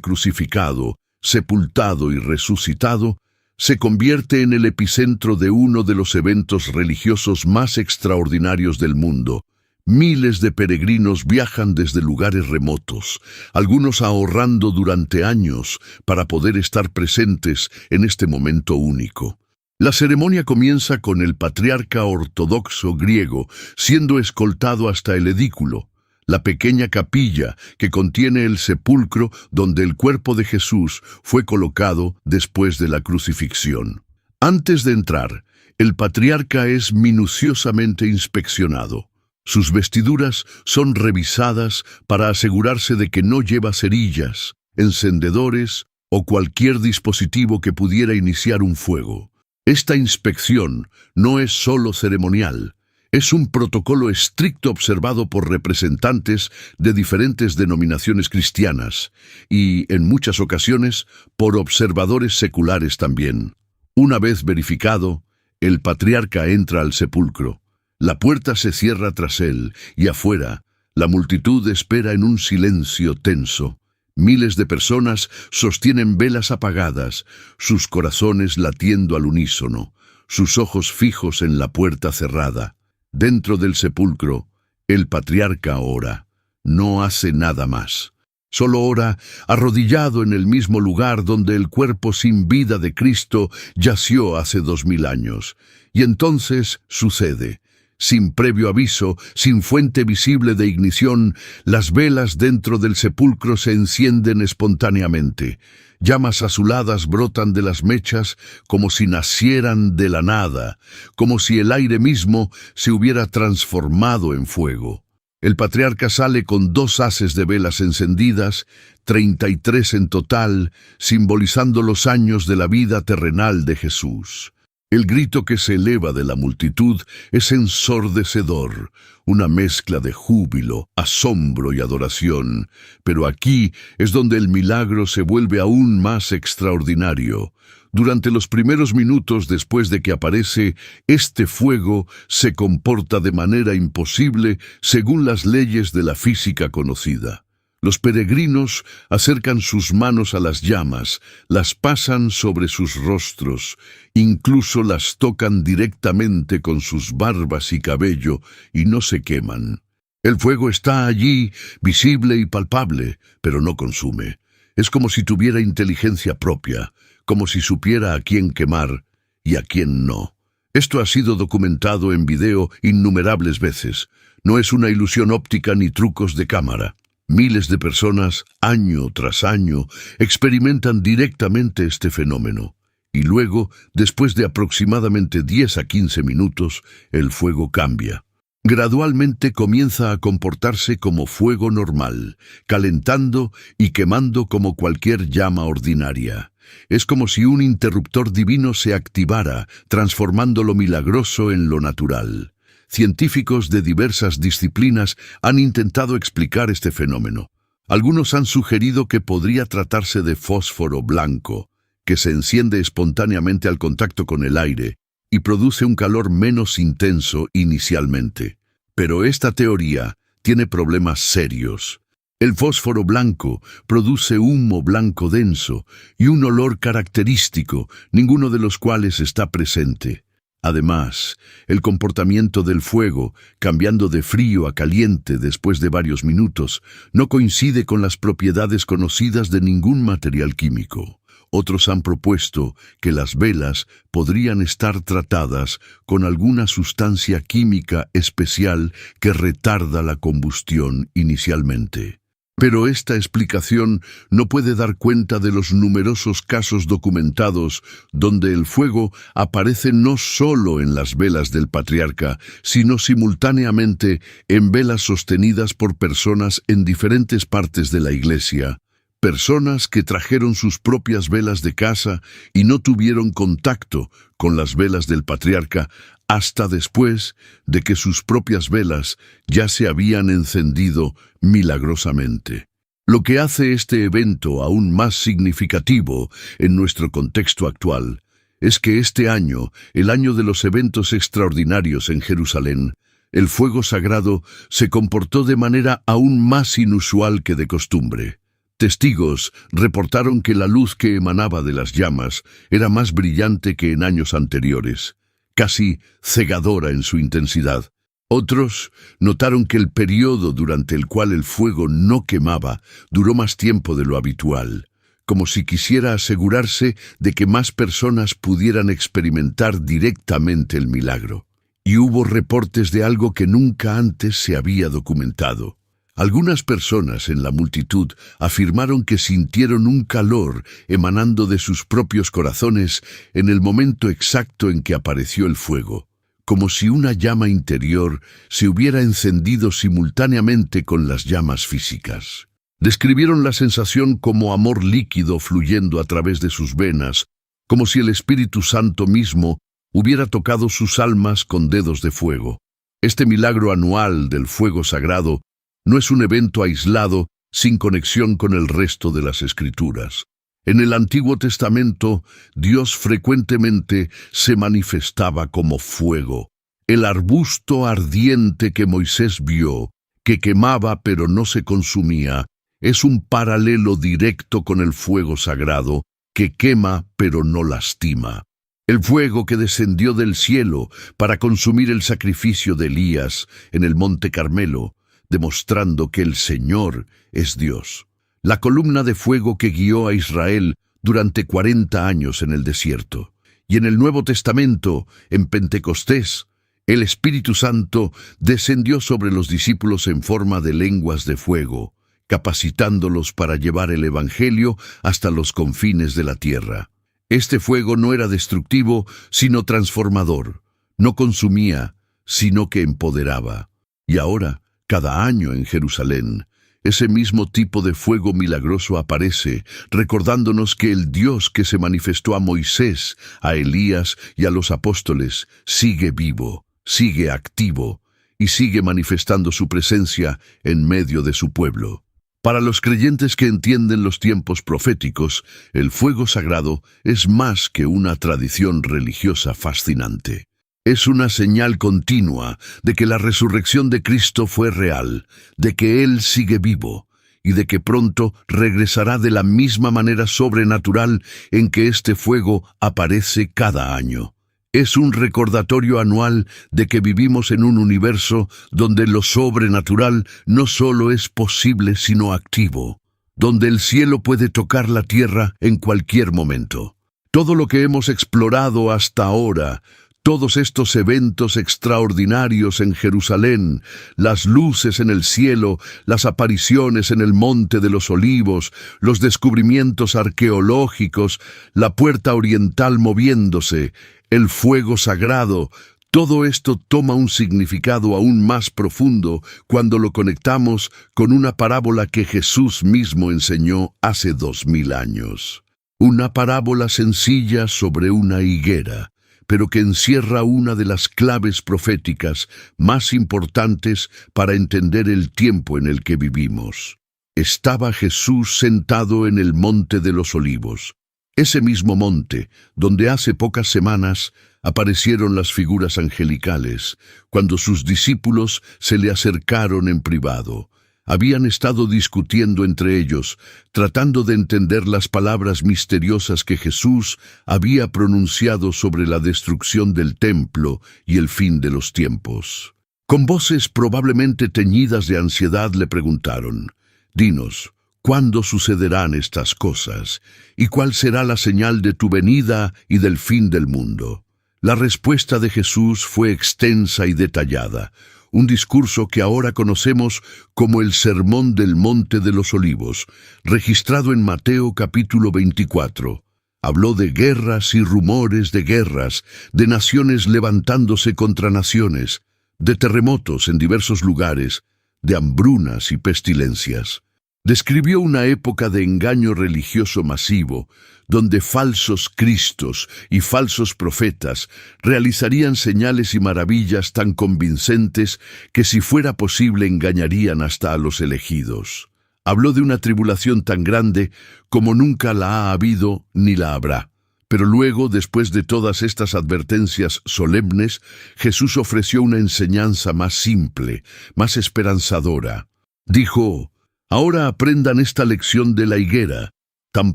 crucificado, sepultado y resucitado, se convierte en el epicentro de uno de los eventos religiosos más extraordinarios del mundo, Miles de peregrinos viajan desde lugares remotos, algunos ahorrando durante años para poder estar presentes en este momento único. La ceremonia comienza con el patriarca ortodoxo griego siendo escoltado hasta el edículo, la pequeña capilla que contiene el sepulcro donde el cuerpo de Jesús fue colocado después de la crucifixión. Antes de entrar, el patriarca es minuciosamente inspeccionado. Sus vestiduras son revisadas para asegurarse de que no lleva cerillas, encendedores o cualquier dispositivo que pudiera iniciar un fuego. Esta inspección no es solo ceremonial, es un protocolo estricto observado por representantes de diferentes denominaciones cristianas y, en muchas ocasiones, por observadores seculares también. Una vez verificado, el patriarca entra al sepulcro. La puerta se cierra tras él y afuera, la multitud espera en un silencio tenso. Miles de personas sostienen velas apagadas, sus corazones latiendo al unísono, sus ojos fijos en la puerta cerrada. Dentro del sepulcro, el patriarca ora. No hace nada más. Solo ora arrodillado en el mismo lugar donde el cuerpo sin vida de Cristo yació hace 2000 años. Y entonces sucede. Sin previo aviso, sin fuente visible de ignición, las velas dentro del sepulcro se encienden espontáneamente. Llamas azuladas brotan de las mechas como si nacieran de la nada, como si el aire mismo se hubiera transformado en fuego. El patriarca sale con 2 haces de velas encendidas, 33 en total, simbolizando los años de la vida terrenal de Jesús. El grito que se eleva de la multitud es ensordecedor, una mezcla de júbilo, asombro y adoración. Pero aquí es donde el milagro se vuelve aún más extraordinario. Durante los primeros minutos después de que aparece, este fuego se comporta de manera imposible según las leyes de la física conocida. Los peregrinos acercan sus manos a las llamas, las pasan sobre sus rostros, incluso las tocan directamente con sus barbas y cabello y no se queman. El fuego está allí, visible y palpable, pero no consume. Es como si tuviera inteligencia propia, como si supiera a quién quemar y a quién no. Esto ha sido documentado en video innumerables veces. No es una ilusión óptica ni trucos de cámara. Miles de personas, año tras año, experimentan directamente este fenómeno. Y luego, después de aproximadamente 10 a 15 minutos, el fuego cambia. Gradualmente comienza a comportarse como fuego normal, calentando y quemando como cualquier llama ordinaria. Es como si un interruptor divino se activara, transformando lo milagroso en lo natural. Científicos de diversas disciplinas han intentado explicar este fenómeno. Algunos han sugerido que podría tratarse de fósforo blanco, que se enciende espontáneamente al contacto con el aire y produce un calor menos intenso inicialmente. Pero esta teoría tiene problemas serios. El fósforo blanco produce humo blanco denso y un olor característico, ninguno de los cuales está presente. Además, el comportamiento del fuego, cambiando de frío a caliente después de varios minutos, no coincide con las propiedades conocidas de ningún material químico. Otros han propuesto que las velas podrían estar tratadas con alguna sustancia química especial que retarda la combustión inicialmente. Pero esta explicación no puede dar cuenta de los numerosos casos documentados donde el fuego aparece no solo en las velas del patriarca, sino simultáneamente en velas sostenidas por personas en diferentes partes de la iglesia. Personas que trajeron sus propias velas de casa y no tuvieron contacto con las velas del patriarca hasta después de que sus propias velas ya se habían encendido milagrosamente. Lo que hace este evento aún más significativo en nuestro contexto actual es que este año, el año de los eventos extraordinarios en Jerusalén, el fuego sagrado se comportó de manera aún más inusual que de costumbre. Testigos reportaron que la luz que emanaba de las llamas era más brillante que en años anteriores, casi cegadora en su intensidad. Otros notaron que el periodo durante el cual el fuego no quemaba duró más tiempo de lo habitual, como si quisiera asegurarse de que más personas pudieran experimentar directamente el milagro. Y hubo reportes de algo que nunca antes se había documentado. Algunas personas en la multitud afirmaron que sintieron un calor emanando de sus propios corazones en el momento exacto en que apareció el fuego, como si una llama interior se hubiera encendido simultáneamente con las llamas físicas. Describieron la sensación como amor líquido fluyendo a través de sus venas, como si el Espíritu Santo mismo hubiera tocado sus almas con dedos de fuego. Este milagro anual del fuego sagrado no es un evento aislado sin conexión con el resto de las Escrituras. En el Antiguo Testamento, Dios frecuentemente se manifestaba como fuego. El arbusto ardiente que Moisés vio, que quemaba pero no se consumía, es un paralelo directo con el fuego sagrado, que quema pero no lastima. El fuego que descendió del cielo para consumir el sacrificio de Elías en el Monte Carmelo, demostrando que el Señor es Dios. La columna de fuego que guió a Israel durante 40 años en el desierto. Y en el Nuevo Testamento, en Pentecostés, el Espíritu Santo descendió sobre los discípulos en forma de lenguas de fuego, capacitándolos para llevar el Evangelio hasta los confines de la tierra. Este fuego no era destructivo, sino transformador. No consumía, sino que empoderaba. Y ahora, cada año en Jerusalén, ese mismo tipo de fuego milagroso aparece, recordándonos que el Dios que se manifestó a Moisés, a Elías y a los apóstoles sigue vivo, sigue activo y sigue manifestando su presencia en medio de su pueblo. Para los creyentes que entienden los tiempos proféticos, el fuego sagrado es más que una tradición religiosa fascinante. Es una señal continua de que la resurrección de Cristo fue real, de que Él sigue vivo y de que pronto regresará de la misma manera sobrenatural en que este fuego aparece cada año. Es un recordatorio anual de que vivimos en un universo donde lo sobrenatural no solo es posible sino activo, donde el cielo puede tocar la tierra en cualquier momento. Todo lo que hemos explorado hasta ahora, todos estos eventos extraordinarios en Jerusalén, las luces en el cielo, las apariciones en el Monte de los Olivos, los descubrimientos arqueológicos, la puerta oriental moviéndose, el fuego sagrado, todo esto toma un significado aún más profundo cuando lo conectamos con una parábola que Jesús mismo enseñó hace 2000 años. Una parábola sencilla sobre una higuera, pero que encierra una de las claves proféticas más importantes para entender el tiempo en el que vivimos. Estaba Jesús sentado en el Monte de los Olivos, ese mismo monte donde hace pocas semanas aparecieron las figuras angelicales, cuando sus discípulos se le acercaron en privado. Habían estado discutiendo entre ellos, tratando de entender las palabras misteriosas que Jesús había pronunciado sobre la destrucción del templo y el fin de los tiempos. Con voces probablemente teñidas de ansiedad le preguntaron: «Dinos, ¿cuándo sucederán estas cosas? ¿Y cuál será la señal de tu venida y del fin del mundo?». La respuesta de Jesús fue extensa y detallada, un discurso que ahora conocemos como el Sermón del Monte de los Olivos, registrado en Mateo capítulo 24. Habló de guerras y rumores de guerras, de naciones levantándose contra naciones, de terremotos en diversos lugares, de hambrunas y pestilencias. Describió una época de engaño religioso masivo, donde falsos cristos y falsos profetas realizarían señales y maravillas tan convincentes que si fuera posible engañarían hasta a los elegidos. Habló de una tribulación tan grande como nunca la ha habido ni la habrá. Pero luego, después de todas estas advertencias solemnes, Jesús ofreció una enseñanza más simple, más esperanzadora. Dijo: «Ahora aprendan esta lección de la higuera. Tan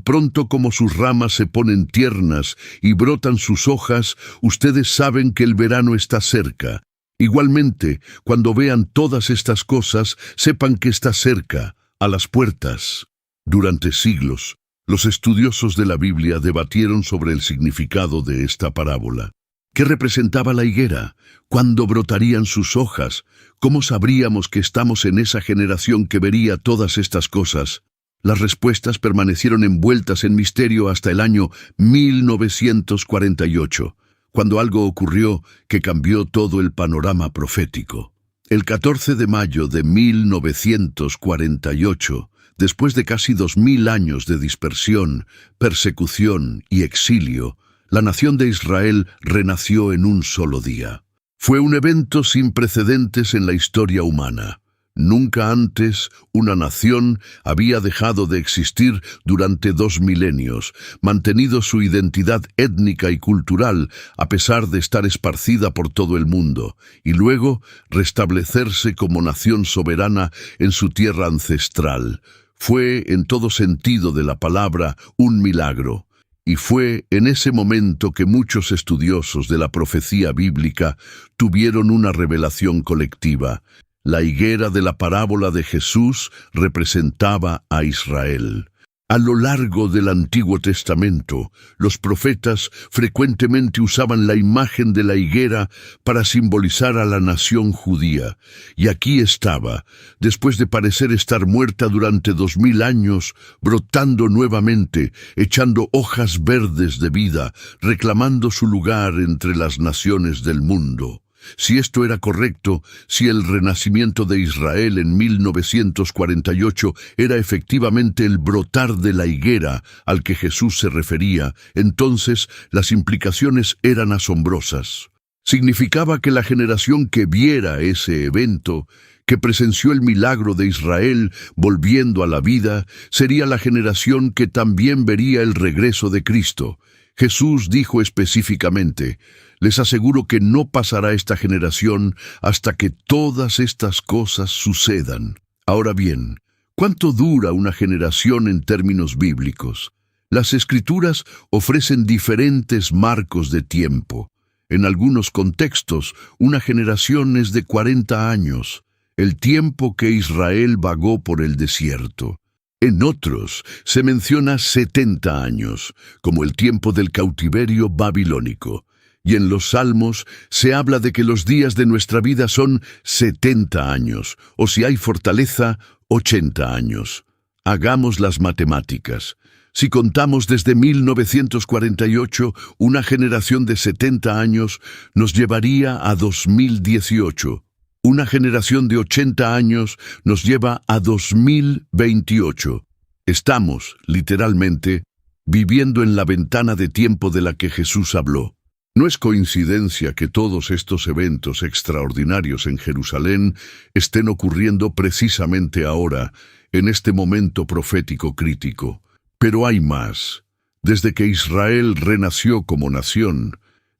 pronto como sus ramas se ponen tiernas y brotan sus hojas, ustedes saben que el verano está cerca. Igualmente, cuando vean todas estas cosas, sepan que está cerca, a las puertas. Durante siglos, los estudiosos de la Biblia debatieron sobre el significado de esta parábola. ¿Qué representaba la higuera? ¿Cuándo brotarían sus hojas? ¿Cómo sabríamos que estamos en esa generación que vería todas estas cosas? Las respuestas permanecieron envueltas en misterio hasta el año 1948, cuando algo ocurrió que cambió todo el panorama profético. El 14 de mayo de 1948, después de casi 2000 años de dispersión, persecución y exilio, la nación de Israel renació en un solo día. Fue un evento sin precedentes en la historia humana. Nunca antes una nación había dejado de existir durante 2 milenios, mantenido su identidad étnica y cultural a pesar de estar esparcida por todo el mundo, y luego restablecerse como nación soberana en su tierra ancestral. Fue, en todo sentido de la palabra, un milagro. Y fue en ese momento que muchos estudiosos de la profecía bíblica tuvieron una revelación colectiva. La higuera de la parábola de Jesús representaba a Israel. A lo largo del Antiguo Testamento, los profetas frecuentemente usaban la imagen de la higuera para simbolizar a la nación judía. Y aquí estaba, después de parecer estar muerta durante 2000 años, brotando nuevamente, echando hojas verdes de vida, reclamando su lugar entre las naciones del mundo. Si esto era correcto, si el renacimiento de Israel en 1948 era efectivamente el brotar de la higuera al que Jesús se refería, entonces las implicaciones eran asombrosas. Significaba que la generación que viera ese evento, que presenció el milagro de Israel volviendo a la vida, sería la generación que también vería el regreso de Cristo. Jesús dijo específicamente: les aseguro que no pasará esta generación hasta que todas estas cosas sucedan. Ahora bien, ¿cuánto dura una generación en términos bíblicos? Las Escrituras ofrecen diferentes marcos de tiempo. En algunos contextos, una generación es de 40 años, el tiempo que Israel vagó por el desierto. En otros se menciona 70 años, como el tiempo del cautiverio babilónico. Y en los Salmos se habla de que los días de nuestra vida son 70 años, o si hay fortaleza, 80 años. Hagamos las matemáticas. Si contamos desde 1948, una generación de 70 años nos llevaría a 2018. Una generación de 80 años nos lleva a 2028. Estamos, literalmente, viviendo en la ventana de tiempo de la que Jesús habló. No es coincidencia que todos estos eventos extraordinarios en Jerusalén estén ocurriendo precisamente ahora, en este momento profético crítico. Pero hay más. Desde que Israel renació como nación,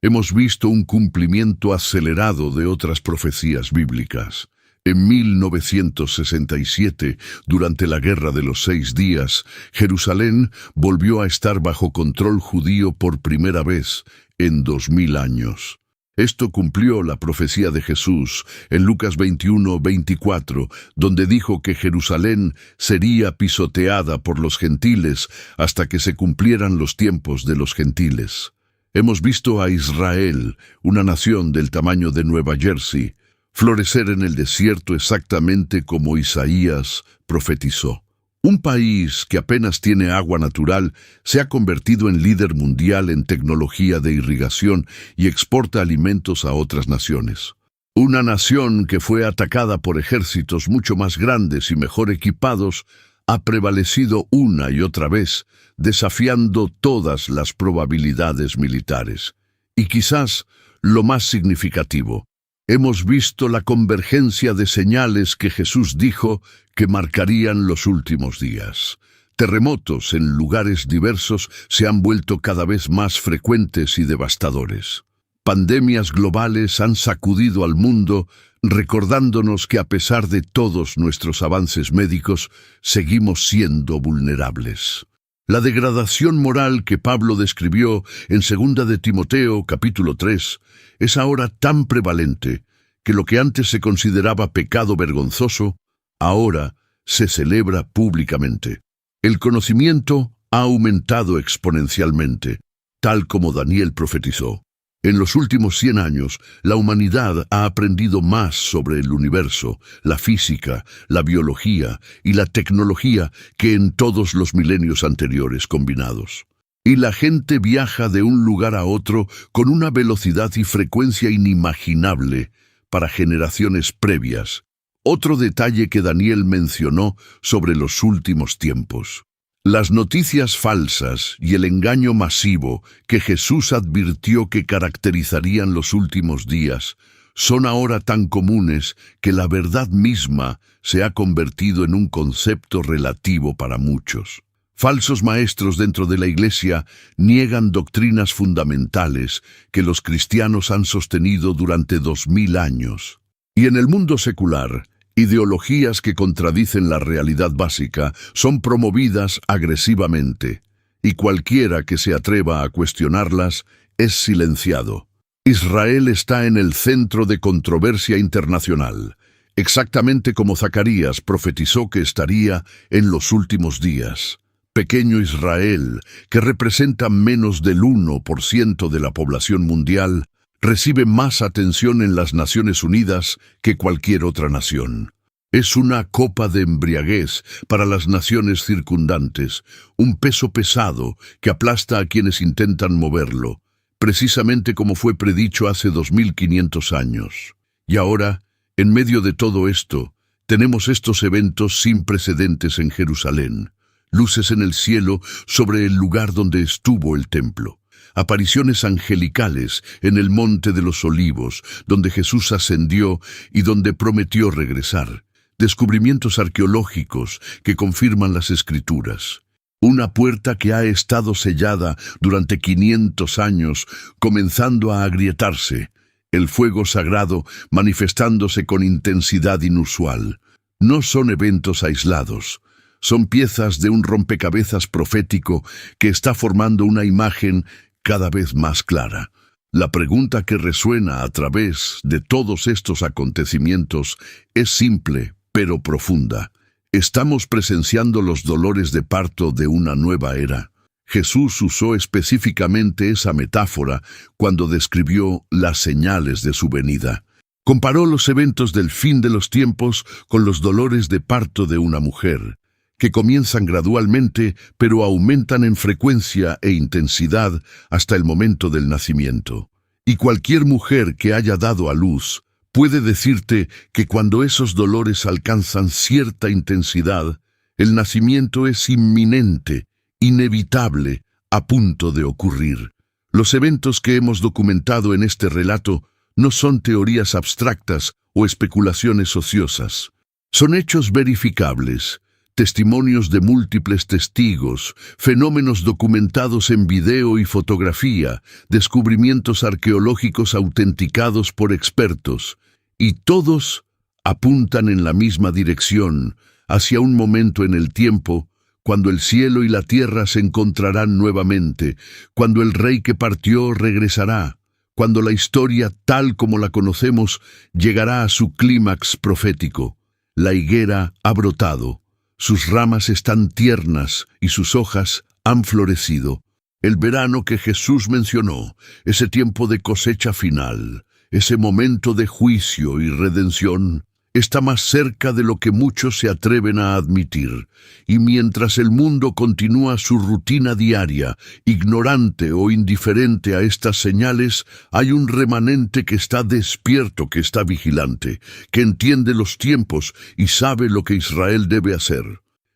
hemos visto un cumplimiento acelerado de otras profecías bíblicas. En 1967, durante la Guerra de los 6 días, Jerusalén volvió a estar bajo control judío por primera vez en 2000 años. Esto cumplió la profecía de Jesús en Lucas 21:24, donde dijo que Jerusalén sería pisoteada por los gentiles hasta que se cumplieran los tiempos de los gentiles. Hemos visto a Israel, una nación del tamaño de Nueva Jersey, florecer en el desierto exactamente como Isaías profetizó. Un país que apenas tiene agua natural se ha convertido en líder mundial en tecnología de irrigación y exporta alimentos a otras naciones. Una nación que fue atacada por ejércitos mucho más grandes y mejor equipados ha prevalecido una y otra vez, desafiando todas las probabilidades militares. Y quizás lo más significativo, hemos visto la convergencia de señales que Jesús dijo que marcarían los últimos días. Terremotos en lugares diversos se han vuelto cada vez más frecuentes y devastadores. Pandemias globales han sacudido al mundo, recordándonos que a pesar de todos nuestros avances médicos, seguimos siendo vulnerables. La degradación moral que Pablo describió en 2 de Timoteo, capítulo 3, es ahora tan prevalente que lo que antes se consideraba pecado vergonzoso, ahora se celebra públicamente. El conocimiento ha aumentado exponencialmente, tal como Daniel profetizó. En los últimos 100 años, la humanidad ha aprendido más sobre el universo, la física, la biología y la tecnología que en todos los milenios anteriores combinados. Y la gente viaja de un lugar a otro con una velocidad y frecuencia inimaginable para generaciones previas. Otro detalle que Daniel mencionó sobre los últimos tiempos. Las noticias falsas y el engaño masivo que Jesús advirtió que caracterizarían los últimos días son ahora tan comunes que la verdad misma se ha convertido en un concepto relativo para muchos. Falsos maestros dentro de la Iglesia niegan doctrinas fundamentales que los cristianos han sostenido durante 2000 años. Y en el mundo secular, ideologías que contradicen la realidad básica son promovidas agresivamente, y cualquiera que se atreva a cuestionarlas es silenciado. Israel está en el centro de controversia internacional, exactamente como Zacarías profetizó que estaría en los últimos días. Pequeño Israel, que representa menos del 1% de la población mundial, recibe más atención en las Naciones Unidas que cualquier otra nación. Es una copa de embriaguez para las naciones circundantes, un peso pesado que aplasta a quienes intentan moverlo, precisamente como fue predicho hace 2500 años. Y ahora, en medio de todo esto, tenemos estos eventos sin precedentes en Jerusalén. Luces en el cielo sobre el lugar donde estuvo el templo. Apariciones angelicales en el Monte de los Olivos, donde Jesús ascendió y donde prometió regresar. Descubrimientos arqueológicos que confirman las Escrituras. Una puerta que ha estado sellada durante 500 años, comenzando a agrietarse. El fuego sagrado manifestándose con intensidad inusual. No son eventos aislados. Son piezas de un rompecabezas profético que está formando una imagen cada vez más clara. La pregunta que resuena a través de todos estos acontecimientos es simple, pero profunda. ¿Estamos presenciando los dolores de parto de una nueva era? Jesús usó específicamente esa metáfora cuando describió las señales de su venida. Comparó los eventos del fin de los tiempos con los dolores de parto de una mujer, que comienzan gradualmente, pero aumentan en frecuencia e intensidad hasta el momento del nacimiento. Y cualquier mujer que haya dado a luz puede decirte que cuando esos dolores alcanzan cierta intensidad, el nacimiento es inminente, inevitable, a punto de ocurrir. Los eventos que hemos documentado en este relato no son teorías abstractas o especulaciones ociosas. Son hechos verificables, testimonios de múltiples testigos, fenómenos documentados en video y fotografía, descubrimientos arqueológicos autenticados por expertos, y todos apuntan en la misma dirección, hacia un momento en el tiempo, cuando el cielo y la tierra se encontrarán nuevamente, cuando el rey que partió regresará, cuando la historia tal como la conocemos llegará a su clímax profético. La higuera ha brotado. Sus ramas están tiernas y sus hojas han florecido. El verano que Jesús mencionó, ese tiempo de cosecha final, ese momento de juicio y redención, está más cerca de lo que muchos se atreven a admitir. Y mientras el mundo continúa su rutina diaria, ignorante o indiferente a estas señales, hay un remanente que está despierto, que está vigilante, que entiende los tiempos y sabe lo que Israel debe hacer.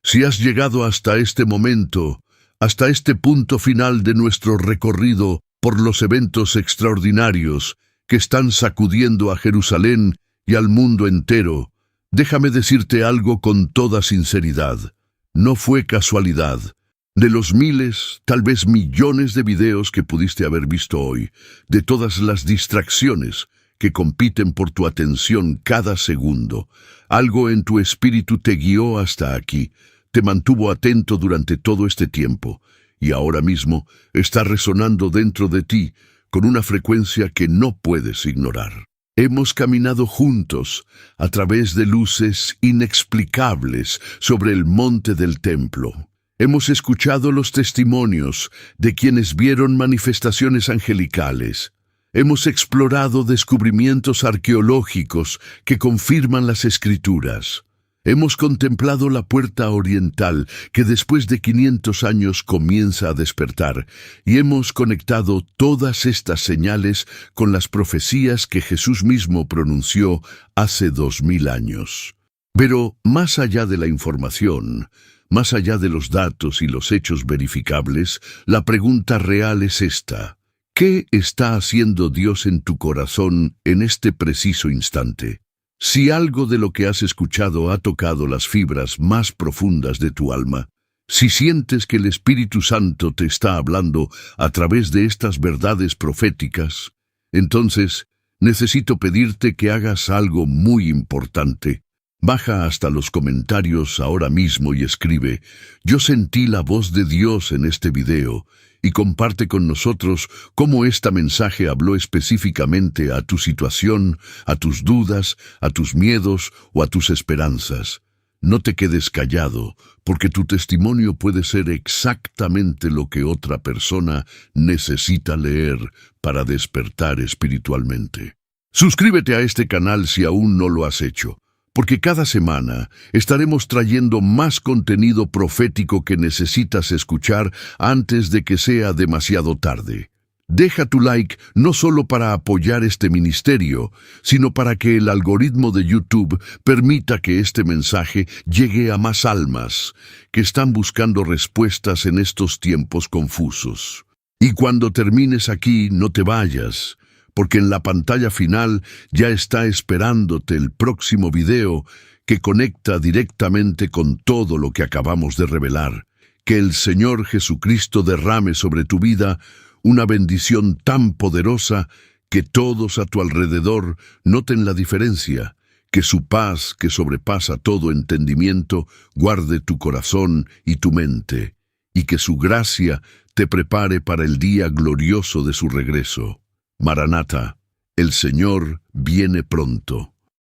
Si has llegado hasta este momento, hasta este punto final de nuestro recorrido por los eventos extraordinarios que están sacudiendo a Jerusalén y al mundo entero, déjame decirte algo con toda sinceridad. No fue casualidad. De los miles, tal vez millones de videos que pudiste haber visto hoy, de todas las distracciones que compiten por tu atención cada segundo, algo en tu espíritu te guió hasta aquí, te mantuvo atento durante todo este tiempo, y ahora mismo está resonando dentro de ti con una frecuencia que no puedes ignorar. Hemos caminado juntos a través de luces inexplicables sobre el monte del templo. Hemos escuchado los testimonios de quienes vieron manifestaciones angelicales. Hemos explorado descubrimientos arqueológicos que confirman las Escrituras. Hemos contemplado la puerta oriental que después de 500 años comienza a despertar y hemos conectado todas estas señales con las profecías que Jesús mismo pronunció hace 2000 años. Pero más allá de la información, más allá de los datos y los hechos verificables, la pregunta real es esta: ¿qué está haciendo Dios en tu corazón en este preciso instante? Si algo de lo que has escuchado ha tocado las fibras más profundas de tu alma, si sientes que el Espíritu Santo te está hablando a través de estas verdades proféticas, entonces necesito pedirte que hagas algo muy importante. Baja hasta los comentarios ahora mismo y escribe: "Yo sentí la voz de Dios en este video", y comparte con nosotros cómo este mensaje habló específicamente a tu situación, a tus dudas, a tus miedos o a tus esperanzas. No te quedes callado, porque tu testimonio puede ser exactamente lo que otra persona necesita leer para despertar espiritualmente. Suscríbete a este canal si aún no lo has hecho, porque cada semana estaremos trayendo más contenido profético que necesitas escuchar antes de que sea demasiado tarde. Deja tu like no solo para apoyar este ministerio, sino para que el algoritmo de YouTube permita que este mensaje llegue a más almas que están buscando respuestas en estos tiempos confusos. Y cuando termines aquí, no te vayas, porque en la pantalla final ya está esperándote el próximo video que conecta directamente con todo lo que acabamos de revelar. Que el Señor Jesucristo derrame sobre tu vida una bendición tan poderosa que todos a tu alrededor noten la diferencia. Que su paz, que sobrepasa todo entendimiento, guarde tu corazón y tu mente, y que su gracia te prepare para el día glorioso de su regreso. Maranata, el Señor viene pronto.